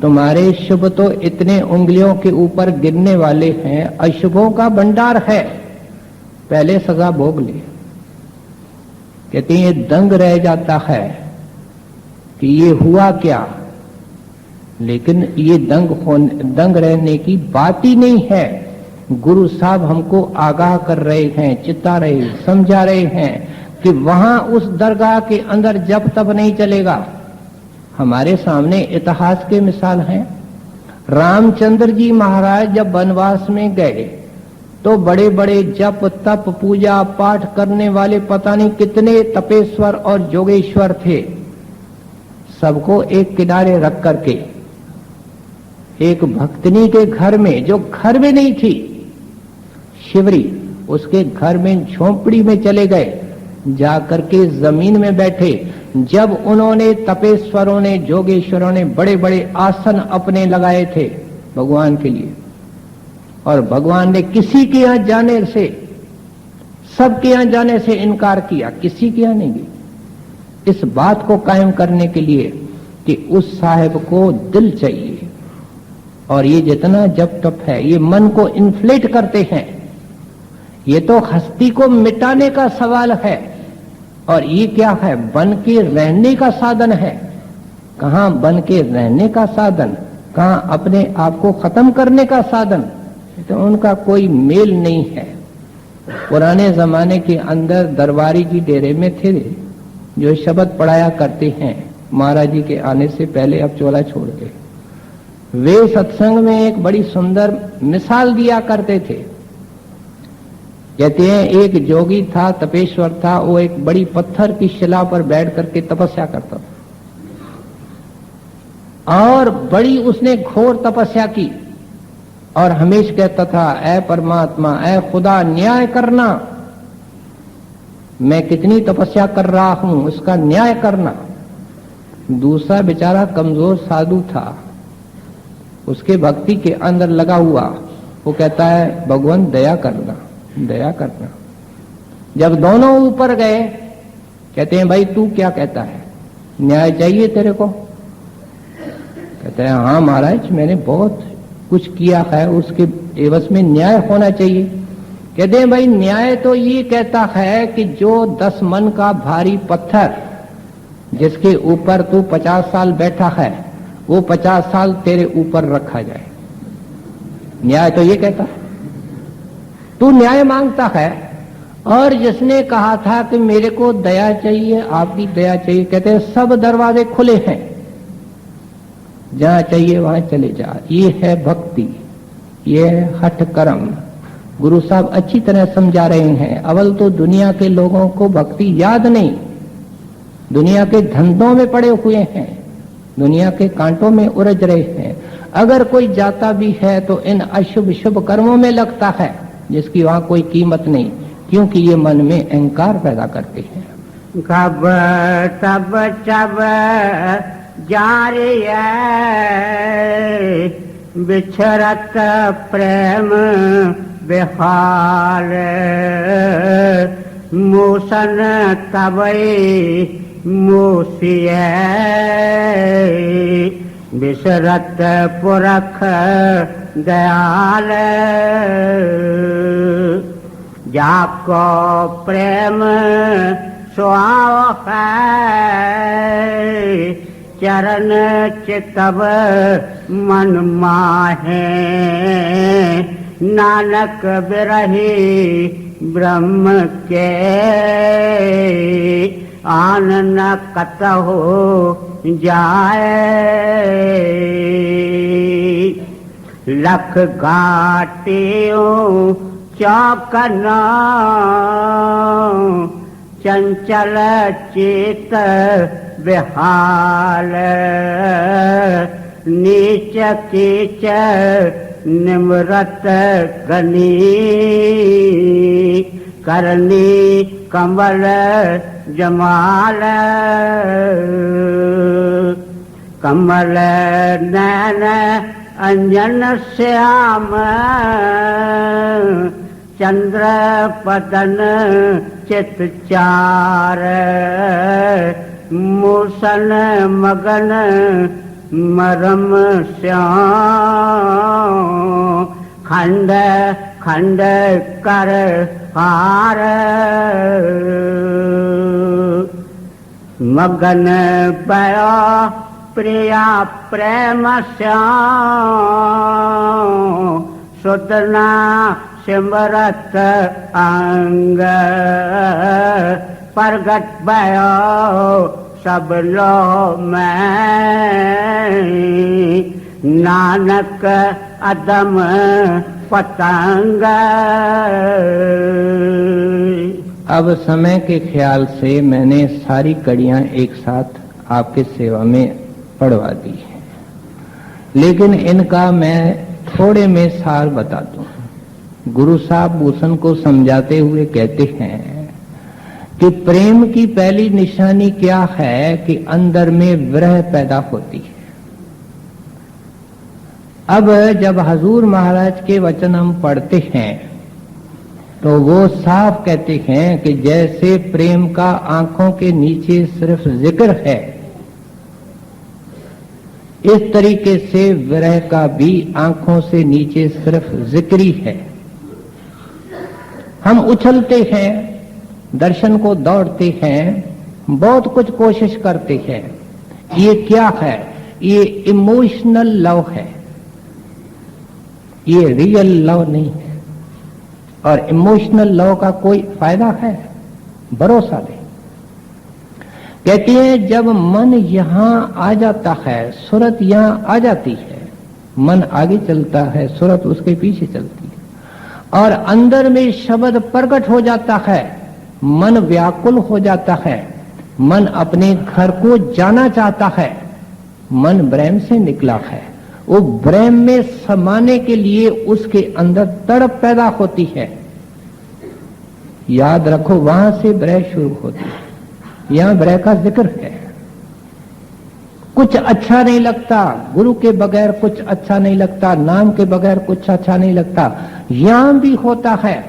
तुम्हारे शुभ तो इतने उंगलियों के ऊपर गिरने वाले हैं, अशुभों का भंडार है, पहले सजा भोग ले। कहते हैं ये दंग रह जाता है कि ये हुआ क्या, लेकिन ये दंग रहने की बात ही नहीं है। गुरु साहब हमको आगाह कर रहे हैं, चिता रहे, समझा रहे हैं कि वहां उस दरगाह के अंदर जब तब नहीं चलेगा। हमारे सामने इतिहास के मिसाल हैं। रामचंद्र जी महाराज जब वनवास में गए तो बड़े बड़े जप तप पूजा पाठ करने वाले पता नहीं कितने तपेश्वर और जोगेश्वर थे। सबको एक किनारे रख करके एक भक्तनी के घर में, जो घर में नहीं थी, शिवरी, उसके घर में झोंपड़ी में चले गए, जाकर के जमीन में बैठे। जब उन्होंने तपेश्वरों ने, जोगेश्वरों ने बड़े बड़े आसन अपने लगाए थे भगवान के लिए, और भगवान ने किसी के यहां जाने से, सबके यहां जाने से इनकार किया, किसी के यहां नहीं गई। इस बात को कायम करने के लिए कि उस साहिब को दिल चाहिए, और ये जितना जप तप है ये मन को इन्फ्लेट करते हैं। ये तो हस्ती को मिटाने का सवाल है, और ये क्या है, बन के रहने का साधन है। कहां बन के रहने का साधन, कहां अपने आप को खत्म करने का साधन, तो उनका कोई मेल नहीं है। पुराने जमाने के अंदर दरबारी जी डेरे में थे जो शब्द पढ़ाया करते हैं महाराज जी के आने से पहले, अब चोला छोड़ के। वे सत्संग में एक बड़ी सुंदर मिसाल दिया करते थे। कहते हैं एक जोगी था, तपेश्वर था, वो एक बड़ी पत्थर की शिला पर बैठ करके तपस्या करता था, और बड़ी उसने घोर तपस्या की, और हमेशा कहता था ऐ परमात्मा, ऐ खुदा, न्याय करना, मैं कितनी तपस्या कर रहा हूं, उसका न्याय करना। दूसरा बेचारा कमजोर साधु था, उसके भक्ति के अंदर लगा हुआ, वो कहता है भगवान दया करना, दया करना। जब दोनों ऊपर गए, कहते हैं भाई तू क्या कहता है, न्याय चाहिए तेरे को? कहते हैं हाँ महाराज, मैंने बहुत कुछ किया है, उसके एवज में न्याय होना चाहिए। कहते हैं भाई न्याय तो ये कहता है कि जो 10 मन का भारी पत्थर जिसके ऊपर तू 50 साल बैठा है, वो 50 साल तेरे ऊपर रखा जाए। न्याय तो ये कहता है। तू न्याय मांगता है। और जिसने कहा था कि मेरे को दया चाहिए, आपकी दया चाहिए, कहते हैं सब दरवाजे खुले हैं, जहां चाहिए वहां चले जा। ये है भक्ति, ये है हठ कर्म। गुरु साहब अच्छी तरह समझा रहे हैं। अवल तो दुनिया के लोगों को भक्ति याद नहीं, दुनिया के धंधों में पड़े हुए हैं, दुनिया के कांटों में उलझ रहे हैं। अगर कोई जाता भी है तो इन अशुभ शुभ कर्मों में लगता है, जिसकी वहां कोई कीमत नहीं, क्योंकि ये मन में अहंकार पैदा करते हैं। कब तब चब जारी बिछरत प्रेम बेहाल, मूसन तबई मूसिय बिसरत पुरख दयाल, जाको प्रेम सुहाव है, चरण चितव मन माहे, नानक बिरही ब्रह्म के आन न कतहु जाए, लख घाटियों चौकना चंचल चित बेहाल, नीच कीच निमृत गनी, करनी कमल जमाल, कमल नैन अंजन श्याम, चंद्र पदन चित चार, मूसन मगन मरम श्याम, खंड खंड कर हार, मगन पयो प्रिया प्रेम श्याम, सुदना सिमरत अंग, प्रगट भयो सब लो मैं, नानक अदम पतंग। अब समय के ख्याल से मैंने सारी कड़ियां एक साथ आपके सेवा में पढ़वा दी है, लेकिन इनका मैं थोड़े में सार बता दूं। गुरु साहब भूषण को समझाते हुए कहते हैं कि प्रेम की पहली निशानी क्या है कि अंदर में विरह पैदा होती है। अब जब हजूर महाराज के वचन हम पढ़ते हैं तो वो साफ कहते हैं कि जैसे प्रेम का आंखों के नीचे सिर्फ जिक्र है, इस तरीके से विरह का भी आंखों से नीचे सिर्फ जिक्री है। हम उछलते हैं, दर्शन को दौड़ते हैं, बहुत कुछ कोशिश करते हैं। ये क्या है? ये इमोशनल लव है, ये रियल लव नहीं है। और इमोशनल लव का कोई फायदा है? भरोसा नहीं। कहती है जब मन यहां आ जाता है, सूरत यहां आ जाती है, मन आगे चलता है, सूरत उसके पीछे चलती है, और अंदर में शब्द प्रकट हो जाता है, मन व्याकुल हो जाता है, मन अपने घर को जाना चाहता है। मन ब्रह्म से निकला है, वो ब्रह्म में समाने के लिए उसके अंदर तड़प पैदा होती है। याद रखो, वहां से ब्रह्म शुरू होती है। यहां ब्रह्म का जिक्र है। कुछ अच्छा नहीं लगता, गुरु के बगैर कुछ अच्छा नहीं लगता, नाम के बगैर कुछ अच्छा नहीं लगता। यहां भी होता है,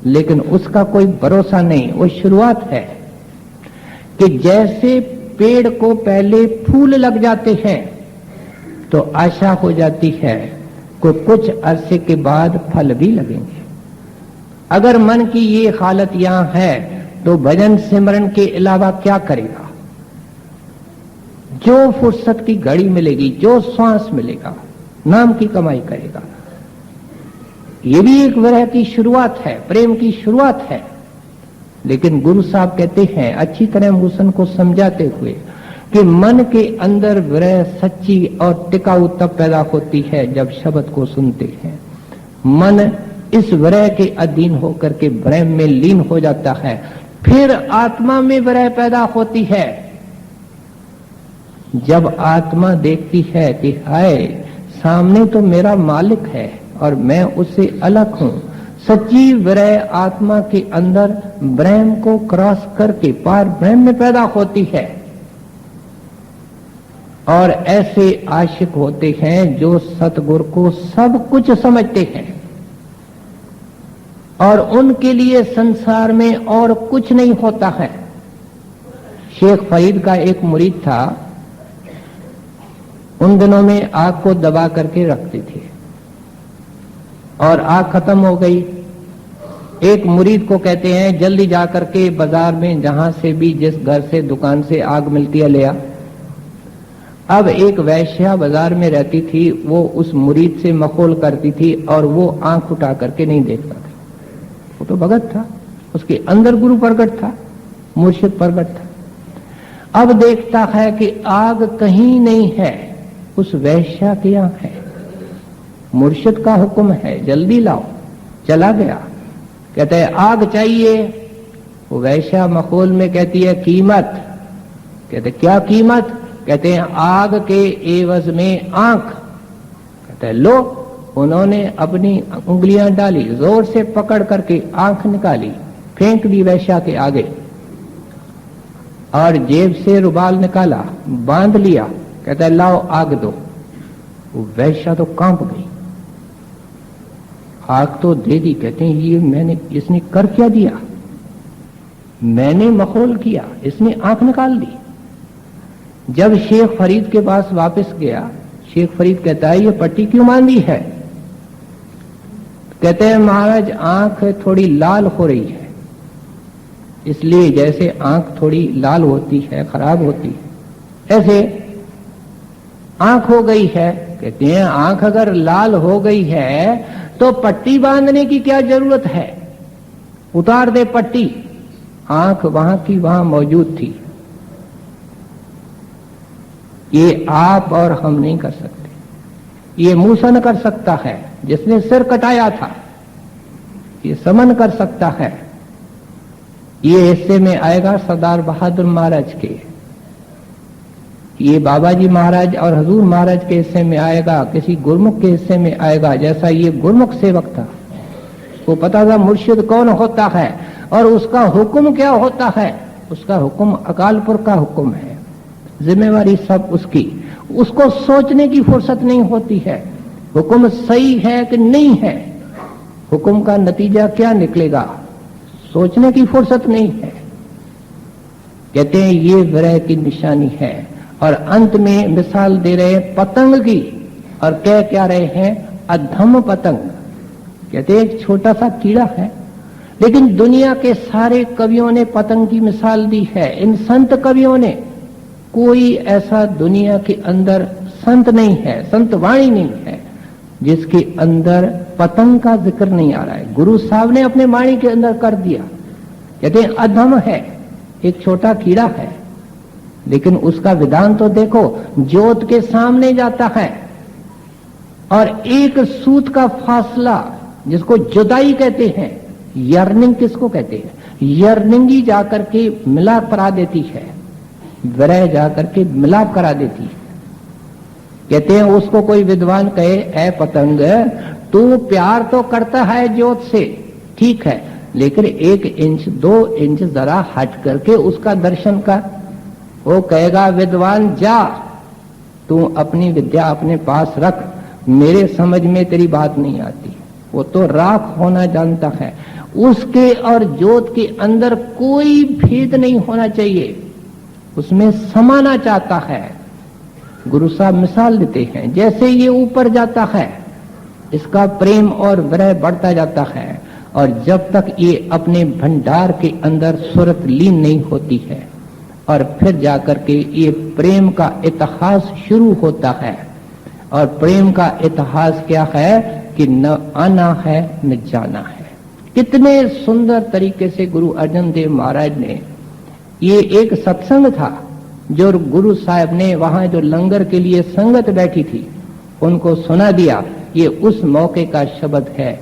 लेकिन उसका कोई भरोसा नहीं। वो शुरुआत है कि जैसे पेड़ को पहले फूल लग जाते हैं तो आशा हो जाती है कि कुछ अरसे के बाद फल भी लगेंगे। अगर मन की ये हालत यहां है तो भजन सिमरन के अलावा क्या करेगा? जो फुर्सत की घड़ी मिलेगी, जो श्वास मिलेगा, नाम की कमाई करेगा। ये भी एक विरह की शुरुआत है, प्रेम की शुरुआत है। लेकिन गुरु साहब कहते हैं अच्छी तरह मूसन को समझाते हुए कि मन के अंदर विरह सच्ची और टिकाऊ तब पैदा होती है जब शब्द को सुनते हैं। मन इस विरह के अधीन होकर के प्रेम में लीन हो जाता है, फिर आत्मा में विरह पैदा होती है। जब आत्मा देखती है कि हाय सामने तो मेरा मालिक है और मैं उससे अलग हूं, सच्ची विरह आत्मा के अंदर ब्रह्म को क्रॉस करके पार ब्रह्म में पैदा होती है। और ऐसे आशिक होते हैं जो सतगुरु को सब कुछ समझते हैं और उनके लिए संसार में और कुछ नहीं होता है। शेख फरीद का एक मुरीद था, उन दिनों में आग को दबा करके रखते थे और आग खत्म हो गई। एक मुरीद को कहते हैं जल्दी जाकर के बाजार में जहां से भी जिस घर से दुकान से आग मिलती है ले आ। अब एक वैश्या बाजार में रहती थी, वो उस मुरीद से मखौल करती थी और वो आंख उठा करके नहीं देखता था। वो तो भगत था, उसके अंदर गुरु प्रगट था, मुर्शिद प्रगट था। अब देखता है कि आग कहीं नहीं है, उस वैश्या के यहां है। मुर्शिद का हुक्म है जल्दी लाओ। चला गया, कहता है आग चाहिए। वो वैश्या मखौल में कहती है कीमत। कहते क्या कीमत? कहते हैं आग के एवज में आंख। कहते हैं लो। उन्होंने अपनी उंगलियां डाली, जोर से पकड़ करके आंख निकाली, फेंक दी वैश्या के आगे और जेब से रुमाल निकाला, बांध लिया। कहता है लाओ आग दो। वो वैश्या तो कांप गई, आग तो दे दी। कहते हैं ये इसने कर क्या दिया? मैंने मखौल किया, इसने आंख निकाल दी। जब शेख फरीद के पास वापस गया, शेख फरीद कहता है ये पट्टी क्यों बांधी है? कहते हैं महाराज आंख थोड़ी लाल हो रही है, इसलिए जैसे आंख थोड़ी लाल होती है, खराब होती है, ऐसे आंख हो गई है। कहते हैं आंख अगर लाल हो गई है तो पट्टी बांधने की क्या जरूरत है? उतार दे पट्टी। आंख वहां की वहां मौजूद थी। ये आप और हम नहीं कर सकते। ये मूसन कर सकता है जिसने सिर कटाया था, ये समन कर सकता है। ये हिस्से में आएगा सरदार बहादुर महाराज के, ये बाबा जी महाराज और हजूर महाराज के हिस्से में आएगा, किसी गुरमुख के हिस्से में आएगा। जैसा ये गुरमुख सेवक था, वो पता था मुर्शिद कौन होता है और उसका हुक्म क्या होता है। उसका हुक्म अकाल पुरख का हुक्म है, जिम्मेवारी सब उसकी। उसको सोचने की फुर्सत नहीं होती है हुक्म सही है कि नहीं है, हुक्म का नतीजा क्या निकलेगा, सोचने की फुर्सत नहीं है। कहते हैं ये विरह की निशानी है। और अंत में मिसाल दे रहे हैं पतंग की, और कह क्या रहे हैं अधम पतंग। कहते हैं एक छोटा सा कीड़ा है, लेकिन दुनिया के सारे कवियों ने पतंग की मिसाल दी है। इन संत कवियों ने, कोई ऐसा दुनिया के अंदर संत नहीं है, संत वाणी नहीं है जिसके अंदर पतंग का जिक्र नहीं आ रहा है। गुरु साहब ने अपने वाणी के अंदर कर दिया। कहते हैं अधम है, एक छोटा कीड़ा है, लेकिन उसका विधान तो देखो, ज्योत के सामने जाता है और एक सूत का फासला, जिसको जुदाई कहते हैं, यर्निंग किसको कहते हैं, यर्निंगी जाकर के मिलाप करा देती है, विरह जाकर के मिलाप करा देती है। कहते हैं उसको कोई विद्वान कहे ऐ पतंग तू प्यार तो करता है ज्योत से, ठीक है, लेकिन 1 इंच 2 इंच जरा हट करके उसका दर्शन कर। वो कहेगा विद्वान जा, तू अपनी विद्या अपने पास रख, मेरे समझ में तेरी बात नहीं आती। वो तो राख होना जानता है, उसके और ज्योत के अंदर कोई भेद नहीं होना चाहिए, उसमें समाना चाहता है। गुरु साहब मिसाल देते हैं, जैसे ये ऊपर जाता है इसका प्रेम और विरह बढ़ता जाता है, और जब तक ये अपने भंडार के अंदर सुरत लीन नहीं होती है, और फिर जाकर के ये प्रेम का इतिहास शुरू होता है। और प्रेम का इतिहास क्या है कि न आना है न जाना है। कितने सुंदर तरीके से गुरु अर्जन देव महाराज ने, ये एक सत्संग था जो गुरु साहब ने वहां जो लंगर के लिए संगत बैठी थी उनको सुना दिया। ये उस मौके का शब्द है,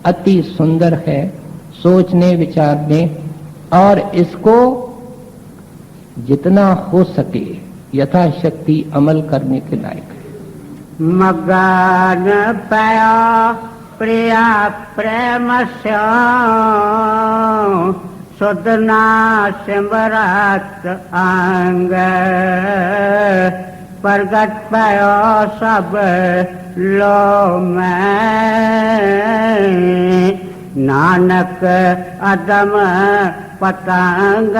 अति सुंदर है, सोचने विचारने और इसको जितना हो सके यथाशक्ति अमल करने के लायक है। मगन पया प्रिया प्रेम सुदना सिमरत अंग प्रगट पयो सब लो में नानक अदम पतंग।